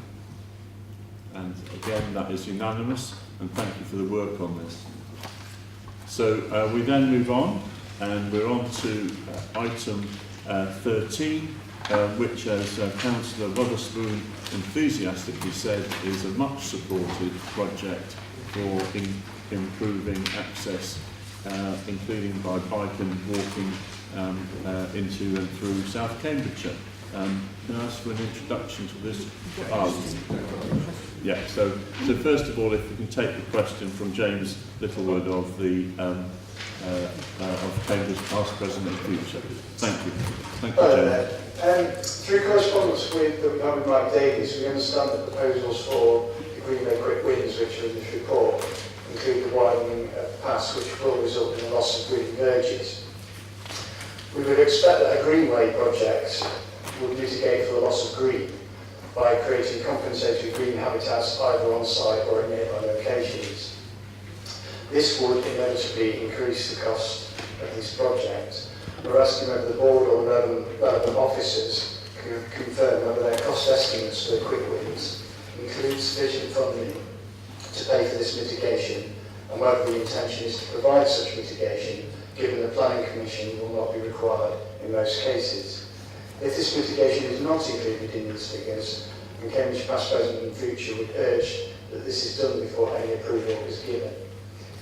And again, that is unanimous, and thank you for the work on this. So we then move on, and we're on to item 13, which, as Councillor Wotherspoon enthusiastically said, is a much supported project for improving access, including by bike and walking into and through South Cambridgeshire. Can I ask for an introduction to this? Yeah, so first of all, if we can take the question from James Littlewood of the of Cambridge past, present and future. Thank you. Thank you, James. Through correspondence that we've had with Mike Davies, we understand the proposals for the Greenway Quick Wins, which are in this report, include the widening of paths, which will result in a loss of green verges. We would expect that a Greenway project would mitigate for the loss of green by creating compensatory green habitats either on site or in nearby locations. This would inevitably increase the cost of this project. We're asking whether the board or the relevant officers can confirm whether their cost estimates for the quick wins include sufficient funding to pay for this mitigation, and whether the intention is to provide such mitigation, given the planning commission will not be required in most cases. If this mitigation is not included in these figures, and Cambridge past, present and future would urge that this is done before any approval is given.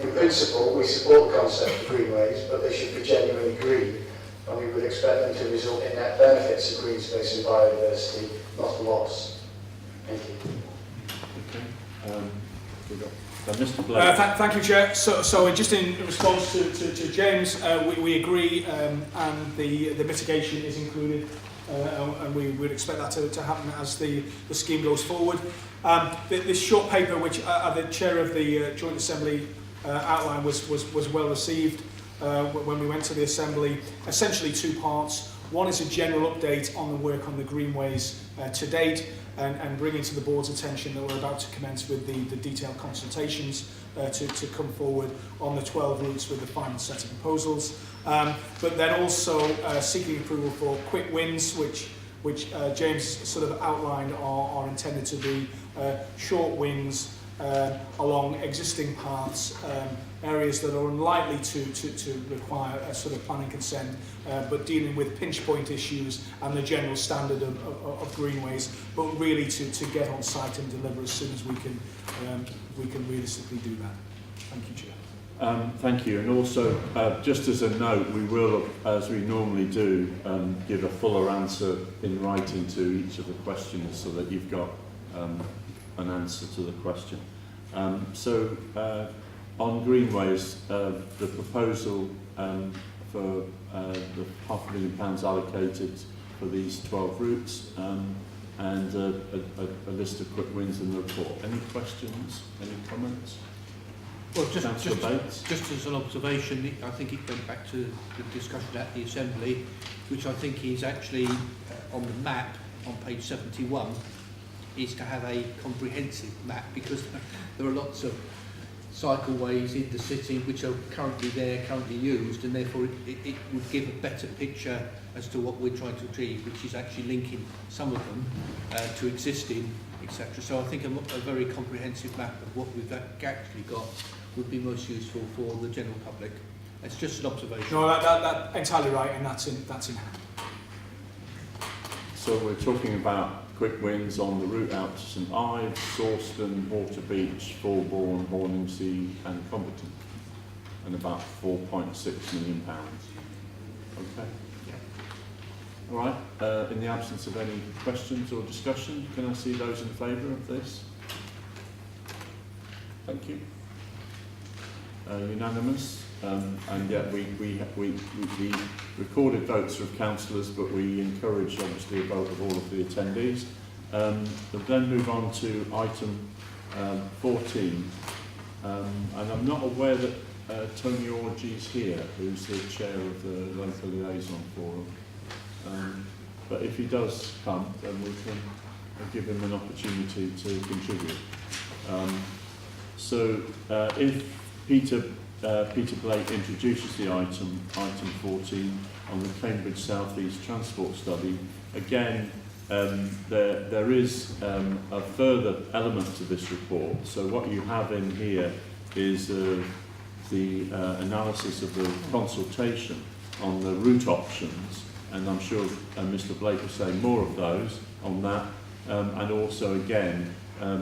In principle, we support the concept of greenways, but they should be genuinely green, and we would expect them to result in net benefits of green space and biodiversity, not a loss. Thank you. Okay. Mr. Blake. Thank you, Chair. So just in response to James, we agree, and the mitigation is included, and we would expect that to happen as the scheme goes forward. This short paper, which the Chair of the Joint Assembly outline was well received when we went to the Assembly. Essentially 2 parts. One is a general update on the work on the greenways to date, and bringing to the board's attention that we're about to commence with the detailed consultations to come forward on the 12 routes with the final set of proposals. But then also seeking approval for quick wins, which James sort of outlined are intended to be short wins along existing paths, areas that are unlikely to require a sort of planning consent, but dealing with pinch point issues and the general standard of greenways, but really to get on site and deliver as soon as we can realistically do that. Thank you, Chair. Thank you, and also just as a note, we will, as we normally do, give a fuller answer in writing to each of the questions so that you've got an answer to the question. On greenways, the proposal for the £500,000 allocated for these 12 routes, and a list of quick wins in the report. Any questions? Any comments? Well, just as an observation, I think it went back to the discussion at the Assembly, which I think is actually on the map on page 71, is to have a comprehensive map, because there are lots of cycleways in the city which are currently used, and therefore it would give a better picture as to what we're trying to achieve, which is actually linking some of them to existing, etc. So I think a very comprehensive map of what we've actually got would be most useful for the general public. It's just an observation. No, that's entirely right, and that's in hand. So we're talking about quick wins on the route out to St Ives, Sawston, Waterbeach, Fulbourn, Horningsea and Comberton, and about £4.6 million. Okay. All right, in the absence of any questions or discussion, can I see those in favour of this? Thank you. Unanimous, and yet we recorded votes of councillors, but we encourage obviously a vote of all of the attendees. We'll then move on to item 14, and I'm not aware that Tony Orgy is here, who's the chair of the local liaison forum. But if he does come, then we can give him an opportunity to contribute. So if Peter Blake introduces the item 14 on the Cambridge South East Transport Study, again there is a further element to this report. So what you have in here is the analysis of the consultation on the route options, and I'm sure Mr Blake will say more of those on that, and also again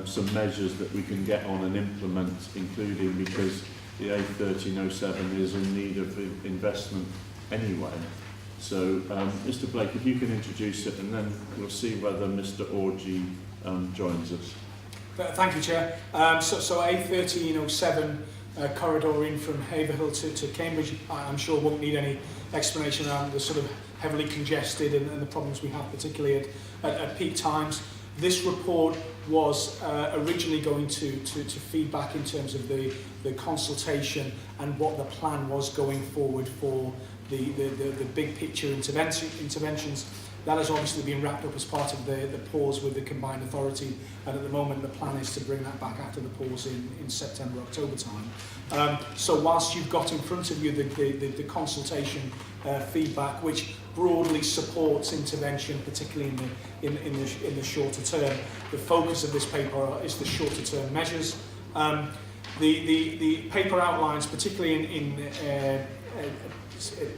some measures that we can get on and implement, including because the A1307 is in need of investment anyway. So Mr Blake, if you can introduce it, and then we'll see whether Mr Orgy joins us. Thank you, Chair. So A1307 corridor in from Haverhill to Cambridge, I'm sure won't need any explanation around the sort of heavily congested and the problems we have, particularly at peak times. This report was originally going to feed back in terms of the consultation and what the plan was going forward for the big picture interventions. That has obviously been wrapped up as part of the pause with the combined authority, and at the moment the plan is to bring that back after the pause in September, October time. So whilst you've got in front of you the consultation feedback, which broadly supports intervention, particularly in the shorter term, the focus of this paper is the shorter term measures. The paper outlines, particularly in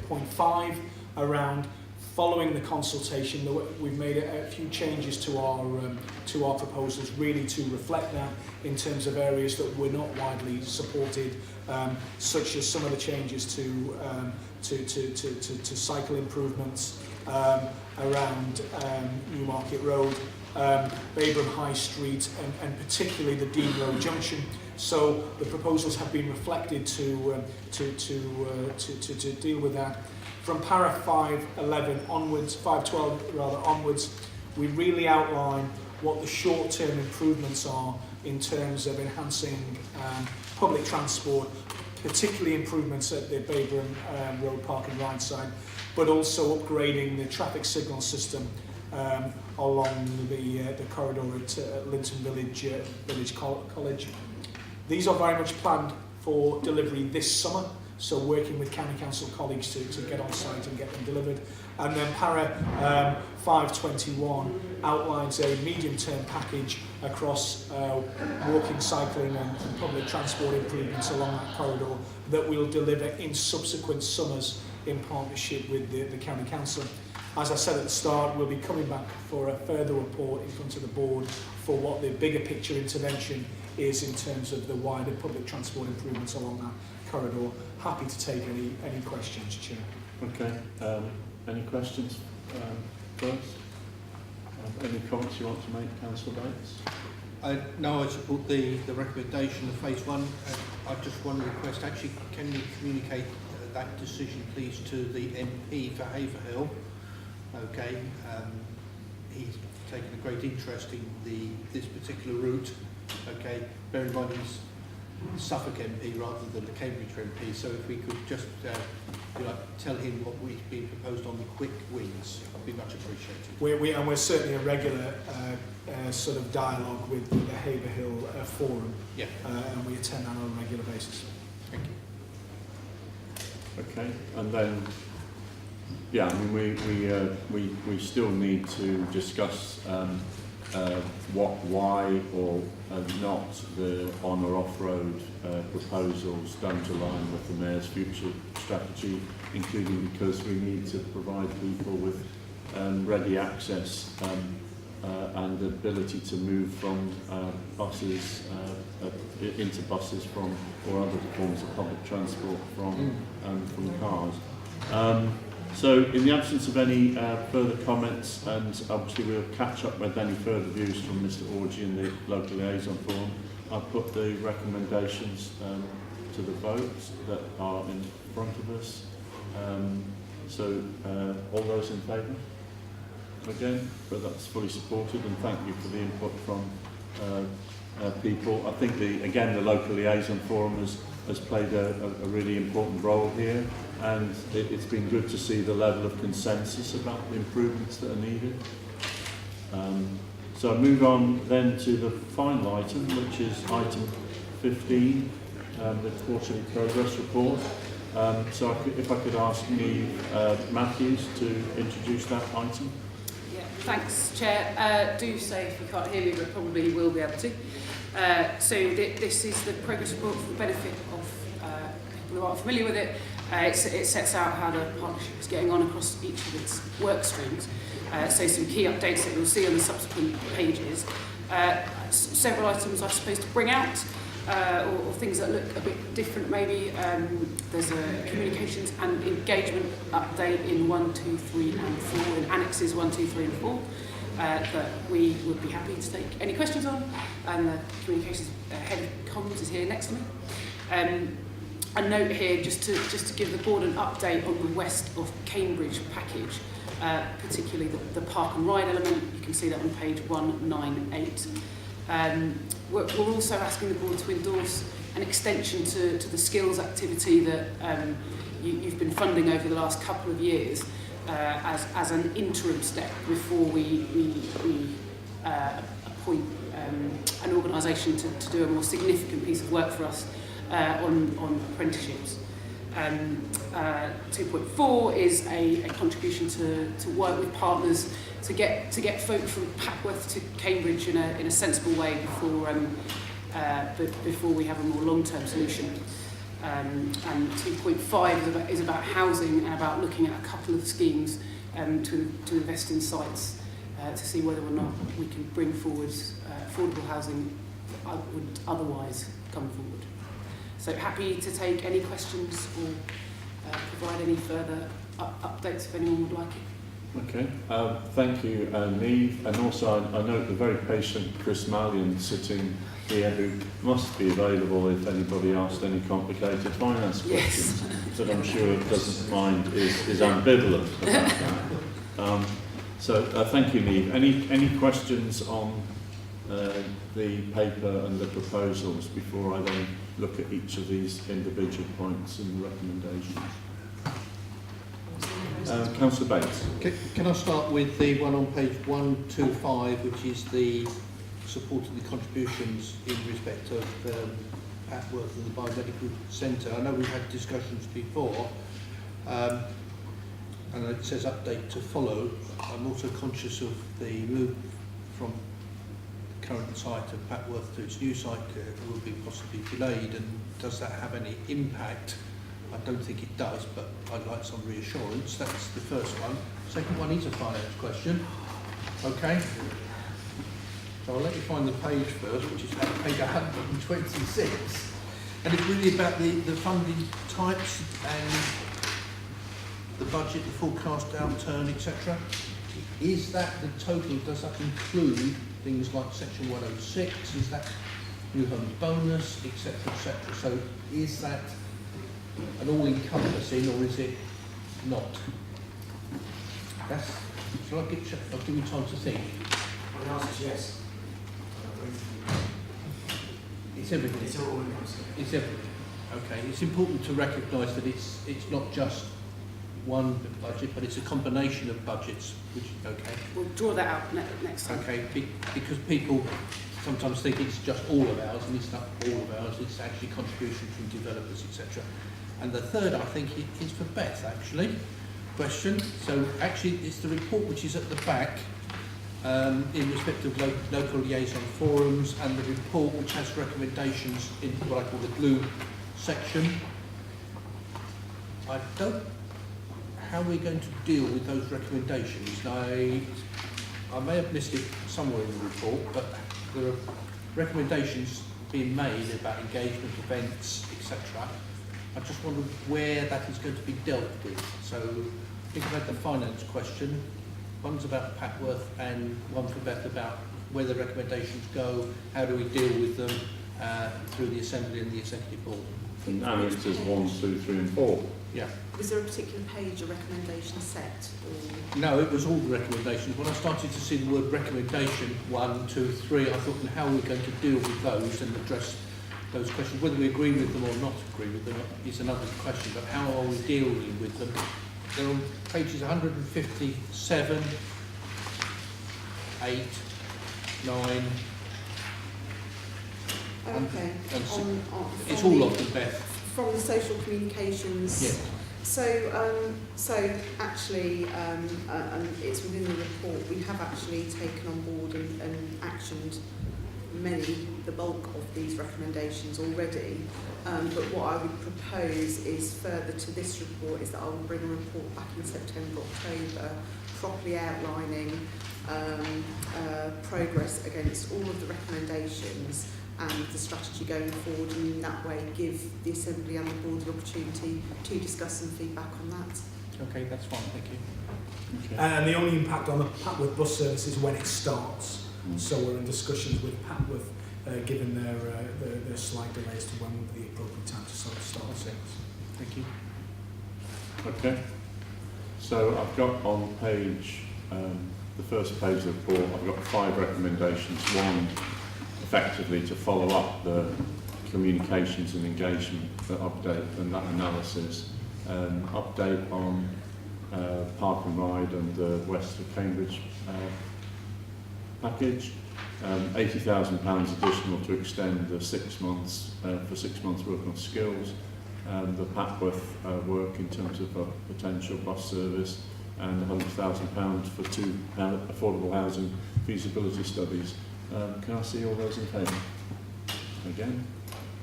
point 5, around following the consultation, we've made a few changes to our proposals, really to reflect that in terms of areas that were not widely supported, such as some of the changes to cycle improvements around Newmarket Road, Babraham High Street, and particularly the Dean Road Junction. So the proposals have been reflected to deal with that. From para 512 onwards, we really outline what the short-term improvements are in terms of enhancing public transport, particularly improvements at the Babraham Road Park and Ride side, but also upgrading the traffic signal system along the corridor at Linton Village College. These are very much planned for delivery this summer, so working with County Council colleagues to get on site and get them delivered. And then para 521 outlines a medium-term package across walking, cycling and public transport improvements along that corridor that we'll deliver in subsequent summers in partnership with the County Council. As I said at the start, we'll be coming back for a further report in front of the board for what the bigger picture intervention is in terms of the wider public transport improvements along that corridor. Happy to take any questions, Chair. Okay. Any questions first? Any comments you want to make, Councillor Bates? No, I support the recommendation of phase 1. I just want to request, actually, can you communicate that decision, please, to the MP for Haverhill? Okay. He's taken a great interest in this particular route. Okay. Bear in mind he's Suffolk MP rather than the Cambridge MP, so if we could just tell him what we've been proposed on the quick wins, would be much appreciated. We're certainly a regular sort of dialogue with the Haverhill Forum, yeah. And we attend that on a regular basis. Thank you. Okay, and then, yeah, I mean, we still need to discuss why or not the on or off-road proposals don't align with the Mayor's future strategy, including because we need to provide people with ready access and the ability to move from buses into buses from or other forms of public transport from cars. So in the absence of any further comments, and obviously we'll catch up with any further views from Mr. Orgy in the local liaison forum, I'll put the recommendations to the votes that are in front of us. All those in favour? Again, but that's fully supported, and thank you for the input from people. I think the local liaison forum has played a really important role here, and it's been good to see the level of consensus about the improvements that are needed. So I move on then to the final item, which is item 15, the quarterly progress report. If I could ask Neve Matthews to introduce that item. Yeah, thanks, Chair. Do say if you can't hear me, but probably will be able to. This is the progress report for the benefit of people who aren't familiar with it. It sets out how the partnership is getting on across each of its work streams. Some key updates that you'll see on the subsequent pages. Several items I suppose to bring out, or things that look a bit different maybe. There's a communications and engagement update in 1, 2, 3 and 4, in annexes 1, 2, 3 and 4. That we would be happy to take any questions on, and the communications head of comms is here next to me. A note here just to give the board an update on the west of Cambridge package, particularly the park and ride element. You can see that on page 198. We're also asking the board to endorse an extension to the skills activity that you've been funding over the last couple of years, as an interim step before we appoint an organisation to do a more significant piece of work for us on apprenticeships. 2.4 is a contribution to work with partners to get folk from Packworth to Cambridge in a sensible way before we have a more long-term solution. And 2.5 is about housing and about looking at a couple of schemes to invest in sites to see whether or not we can bring forward affordable housing that would otherwise come forward. So happy to take any questions or provide any further updates if anyone would like it. Okay, thank you, Neve. And also I note the very patient Chris Mallion sitting here, who must be available if anybody asked any complicated finance questions, but I'm sure doesn't mind, is ambivalent about that. Thank you, Neve. Any questions on the paper and the proposals before I then look at each of these individual points and recommendations? Councillor Bates. Can I start with the one on page 125, which is the support of the contributions in respect of Packworth and the Biomedical Centre? I know we've had discussions before, and it says update to follow. I'm also conscious of the move from the current site of Packworth to its new site will be possibly delayed, and does that have any impact? I don't think it does, but I'd like some reassurance. That's the first one. Second one is a finance question. Okay. So I'll let you find the page first, which is page 126. And it's really about the funding types and the budget, the forecast downturn, etc. Is that the total? Does that include things like Section 106? Is that new homes bonus, etc., etc.? So is that an all-encompassing, or is it not? I'll give you time to think. The answer is yes. It's everything. It's all encompassing. It's everything. Okay. It's important to recognise that it's not just one budget, but it's a combination of budgets, which is okay. We'll draw that out next time. Okay, because people sometimes think it's just all of ours, and it's not all of ours. It's actually contribution from developers, etc. And the third, I think, is for Beth, actually. Question. So, actually, it's the report which is at the back in respect of local liaison forums, and the report which has recommendations in what I call the blue section. I don't. How are we going to deal with those recommendations? I may have missed it somewhere in the report, but there are recommendations being made about engagement events, etc. I just wonder where that is going to be dealt with. So think about the finance question. One's about Patworth and one for Beth about where the recommendations go, how do we deal with them through the Assembly and the Executive Board. And annexes 1, 2, 3 and 4. Yeah. Was there a particular page or recommendation set? Or? No, it was all the recommendations. When I started to see the word recommendation, 1, 2, 3, I thought, well, how are we going to deal with those and address those questions? Whether we agree with them or not agree with them is another question, but how are we dealing with them? They're on pages 157, 8, 9, Okay. It's all of them, Beth. From the social communications. Yes. So actually, and it's within the report, we have actually taken on board and actioned the bulk of these recommendations already. But what I would propose is further to this report is that I will bring a report back in September, October, properly outlining progress against all of the recommendations and the strategy going forward, and in that way give the Assembly and the Board the opportunity to discuss some feedback on that. Okay, that's fine, thank you. Okay. And the only impact on the Patworth bus service is when it starts. So we're in discussions with Patworth, given their slight delays to when would be the appropriate time to start service. Thank you. Okay. So I've got on page, the first page of the report, I've got 5 recommendations. One, effectively to follow up the communications and engagement, the update and that analysis. Update on Park and Ride and the West of Cambridge package. £80,000 additional to extend the 6 months, for 6 months work on skills. The Patworth work in terms of a potential bus service, and £100,000 for 2 affordable housing feasibility studies. Can I see all those in favour? Again,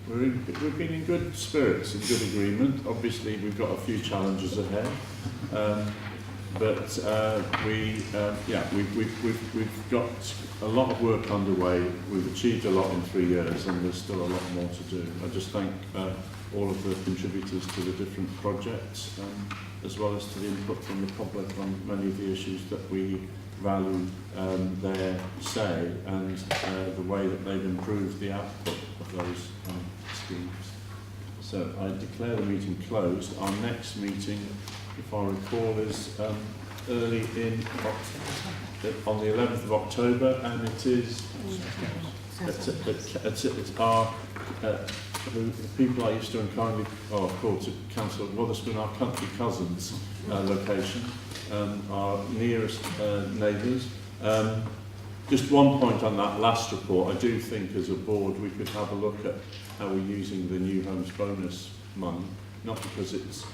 we've been in good spirits, in good agreement. Obviously, we've got a few challenges ahead, but we've got a lot of work underway. We've achieved a lot in 3 years, and there's still a lot more to do. I just thank all of the contributors to the different projects, as well as to the input from the public on many of the issues that we value their say and the way that they've improved the output of those schemes. So I declare the meeting closed. Our next meeting, if I recall, is early in on the 11th of October, and it is it's our the people I used to unkindly call to Councillor Wotherspoon, our country cousins location. Our nearest neighbours. Just one point on that last report, I do think as a board we could have a look at how we're using the New Homes Bonus money, not because it's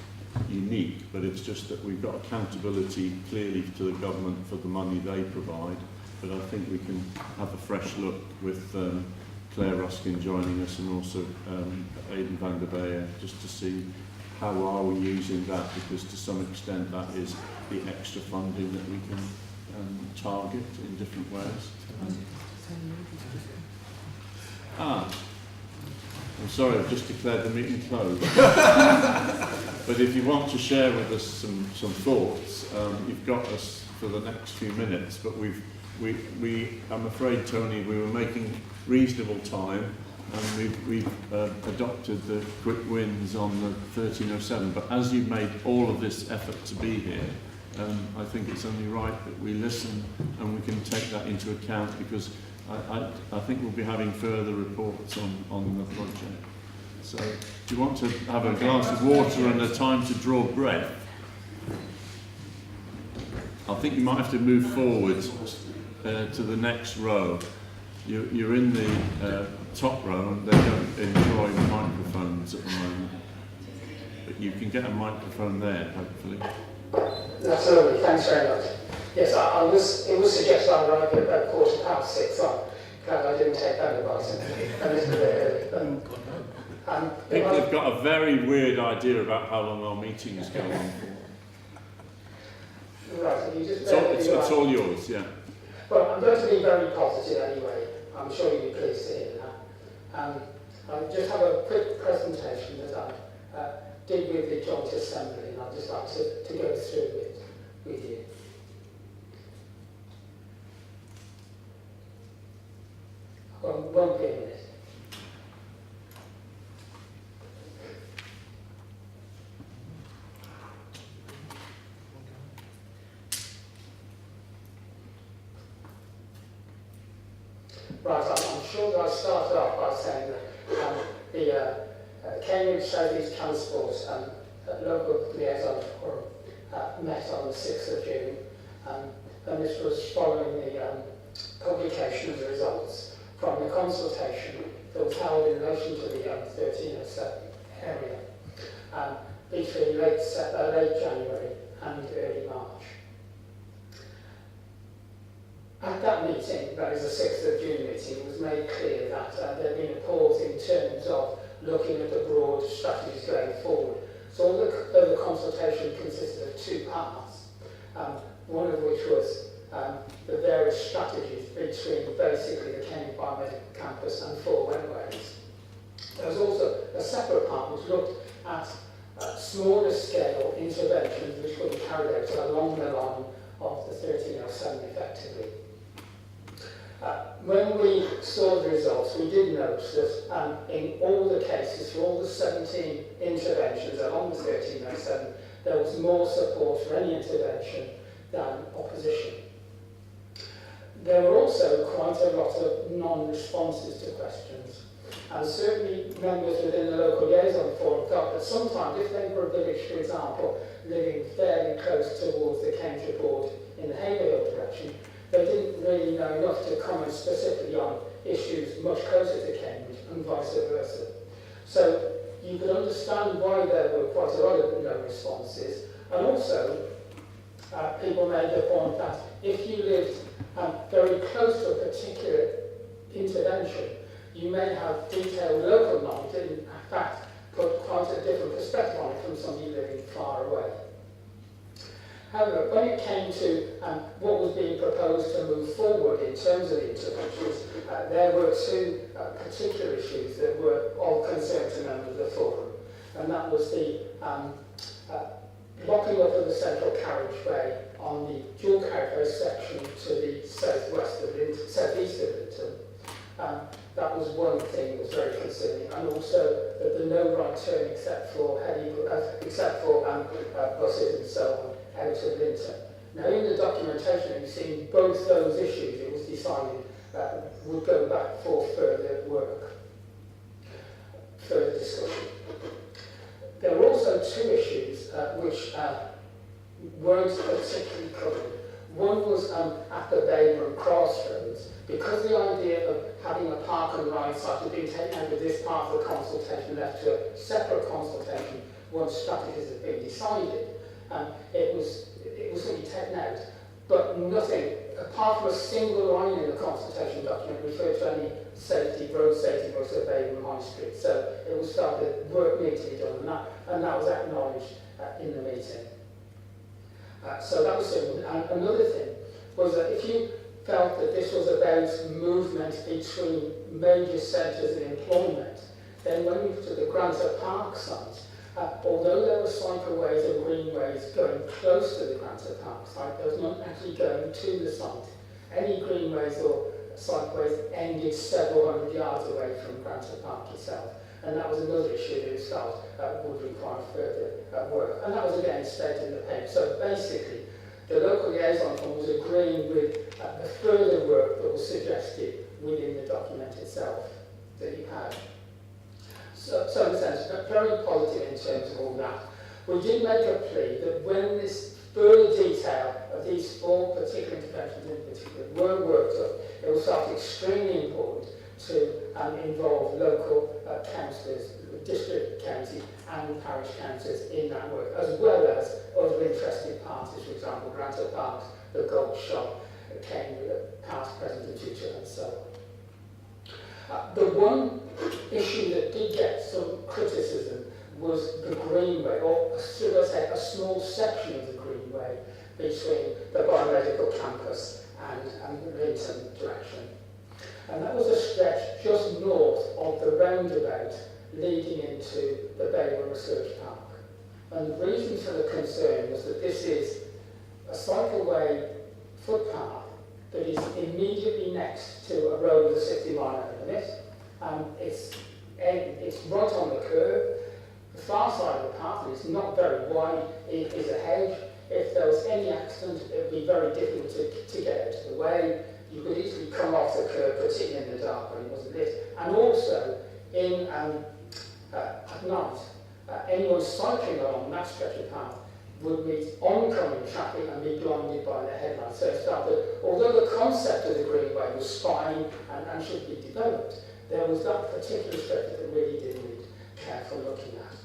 unique, but it's just that we've got accountability clearly to the government for the money they provide, but I think we can have a fresh look with Claire Ruskin joining us and also Aidan van der Beer, just to see how are we using that, because to some extent that is the extra funding that we can target in different ways. I'm sorry, I've just declared the meeting closed. But if you want to share with us some thoughts, you've got us for the next few minutes, but I'm afraid, Tony, we were making reasonable time, and we've adopted the quick wins on the 1307. But as you've made all of this effort to be here, I think it's only right that we listen and we can take that into account, because I think we'll be having further reports on the project. So, do you want to have a glass of water and a time to draw breath? I think you might have to move forward to the next row. You're in the top row, and they don't enjoy microphones at the moment. But you can get a microphone there, hopefully. Absolutely, thanks very much. Yes, it was suggested I arrive at 6:15. I'm glad I didn't take that advice a little bit early. People have got a very weird idea about how long our meetings go on for. Right, so you just it's all yours, yeah. Well, I'm going to be very positive anyway. I'm sure you'll be pleased to hear that. I just have a quick presentation that I did with the Joint Assembly, and I'd just like to go through it. with you. Won't be a minute. Right, I'm sure that I started off by saying that the Cambridge South East Transport local liaison forum met on the 6th of June, and this was following the publication of the results from the consultation that was held in relation to the 1307 area between late January and early March. At that meeting, that is the 6th of June meeting, it was made clear that there had been a pause in terms of looking at the broad strategies going forward. So the consultation consisted of two parts, one of which was the various strategies between basically the Cambridge Biomedical Campus and 4 Wentways. There was also a separate part which looked at smaller scale interventions which would be carried out along the line of the 1307 effectively. When we saw the results, we did note that in all the cases, for all the 17 interventions along the 1307, there was more support for any intervention than opposition. There were also quite a lot of non-responses to questions, and certainly members within the local liaison forum felt that sometimes if they were a village, for example, living fairly close towards the Cambridge board in the Haverhill direction, they didn't really know enough to comment specifically on issues much closer to Cambridge and vice versa. So you could understand why there were quite a lot of no responses, and also people made the point that if you lived very close to a particular intervention, you may have detailed local knowledge that in fact put quite a different perspective on it from somebody living far away. However, when it came to what was being proposed to move forward in terms of the interventions, there were two particular issues that were of concern to members of the forum, and that was the blocking up of the central carriageway on the dual carriageway section to the southeast of Linton. That was one thing that was very concerning, and also that the no right turn except for buses and so on out of Linton. Now, in the documentation, you've seen both those issues. It was decided that would go back for further work, further discussion. There were also two issues which weren't particularly covered. One was at the Bainborough Crossroads, because the idea of having a park and ride site had been taken out of this part of the consultation, left to a separate consultation once strategies had been decided. It was going to be taken out, but nothing, apart from a single line in the consultation document, referred to any road safety works at Bainborough High Street. So it was felt that work needed to be done, and that was acknowledged in the meeting. So that was simple. And another thing was that if you felt that this was about movement between major centres of employment, then when we to the Granter Park site, although there were cycleways and greenways going close to the Granter Park site, there was none actually going to the site. Any greenways or cycleways ended several hundred yards away from Granter Park itself. And that was another issue that was felt would require further work. And that was again stated in the paper. So basically, the local liaison was agreeing with the further work that was suggested within the document itself that you had. So in a sense, very positive in terms of all that. We did make a plea that when this further detail of these 4 particular interventions in particular were worked up, it was felt extremely important to involve local councillors, district counties and parish councillors in that work, as well as other interested parties, for example, Granter Park, the Gold Shop, Cambridge, past, present and future, and so on. The one issue that did get some criticism was the greenway, or should I say a small section of the greenway between the biomedical campus and the Linton direction. And that was a stretch just north of the roundabout leading into the Bainborough Research Park. And the reason for the concern was that this is a cycleway footpath that is immediately next to a road with a 60-mile limit. It's right on the curb. The far side of the path, and it's not very wide, it is a hedge. If there was any accident, it would be very difficult to get out of the way. You could easily come off the curb, particularly in the dark when it wasn't lit. And also, at night, anyone cycling along that stretch of path would meet oncoming traffic and be blinded by the headlights. So it's that although the concept of the greenway was fine and should be developed, there was that particular stretch that really did need careful looking at.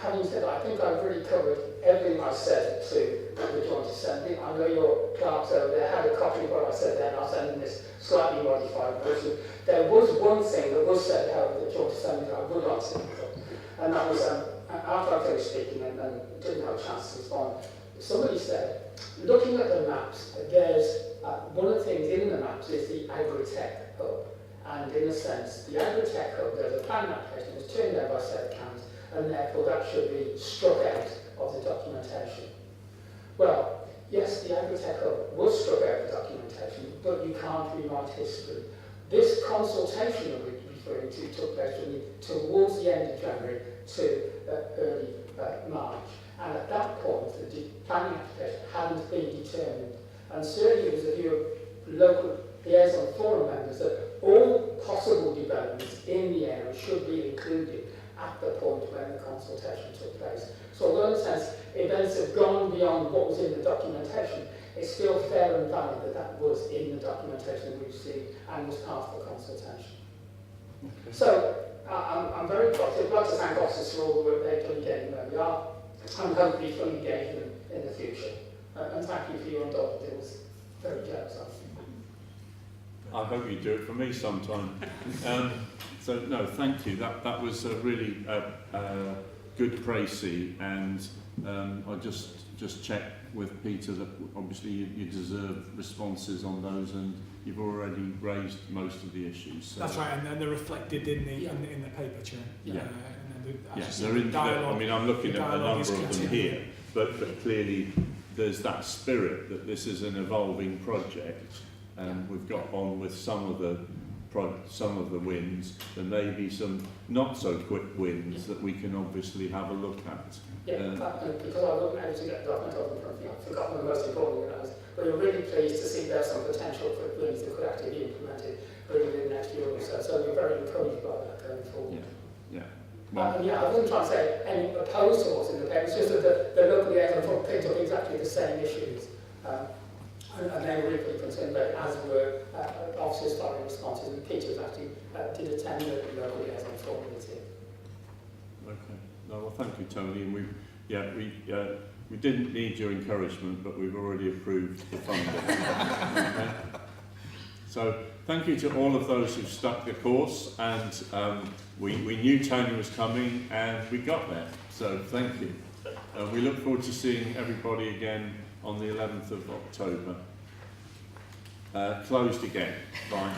Having said that, I think I've really covered everything I said to the Joint Assembly. I know your clerks over there had a copy of what I said there, and I'll send them this slightly modified version. There was one thing that was said, however, at the Joint Assembly that I would like to pick up, and that was after I finished speaking and didn't have a chance to respond. Somebody said, looking at the maps, there's one of the things in the maps is the agri-tech hub. And in a sense, the agri-tech hub, there's a planning application that was turned down by Sarah County, and therefore that should be struck out of the documentation. Well, yes, the agri-tech hub was struck out of the documentation, but you can't rewrite history. This consultation that we're referring to took place towards the end of January to early March. And at that point, the planning application hadn't been determined. And certainly there was a view of local liaison forum members that all possible developments in the area should be included at the point when the consultation took place. So although in a sense events have gone beyond what was in the documentation, it's still fair and valid that that was in the documentation we've seen and was part of the consultation. Okay. So I'm very positive. I'd like to thank officers for all the work they've done getting where we are, and hopefully fully engage them in the future. And thank you for your indulgence. It was very generous. I hope you do it for me sometime. So no, thank you. That was a really good précis, and I just checked with Peter that obviously you deserve responses on those, and you've already raised most of the issues. So. That's right, and they're reflected in the paper, Chair. Yeah. Yes, they're in. I mean, I'm looking at a number of them here, but clearly there's that spirit that this is an evolving project. And we've got on with some of the wins. There may be some not so quick wins that we can obviously have a look at. Yeah, because I wasn't able to get the document over in front of me, I've forgotten the most important one. We were really pleased to see there's some potential for wins that could actually be implemented within the next year or so. So we're very encouraged by that going forward. Yeah. I wasn't trying to say any opposed to what's in the paper. It's just that the local liaison picked up exactly the same issues. And they were really concerned about it, as were officers following responses, and Peter actually did attend the local liaison forum meeting. Okay. No, well, thank you, Tony. And we didn't need your encouragement, but we've already approved the funding. Okay. So thank you to all of those who stuck the course, and we knew Tony was coming, and we got there. So thank you. We look forward to seeing everybody again on the 11th of October. Closed again. Bye.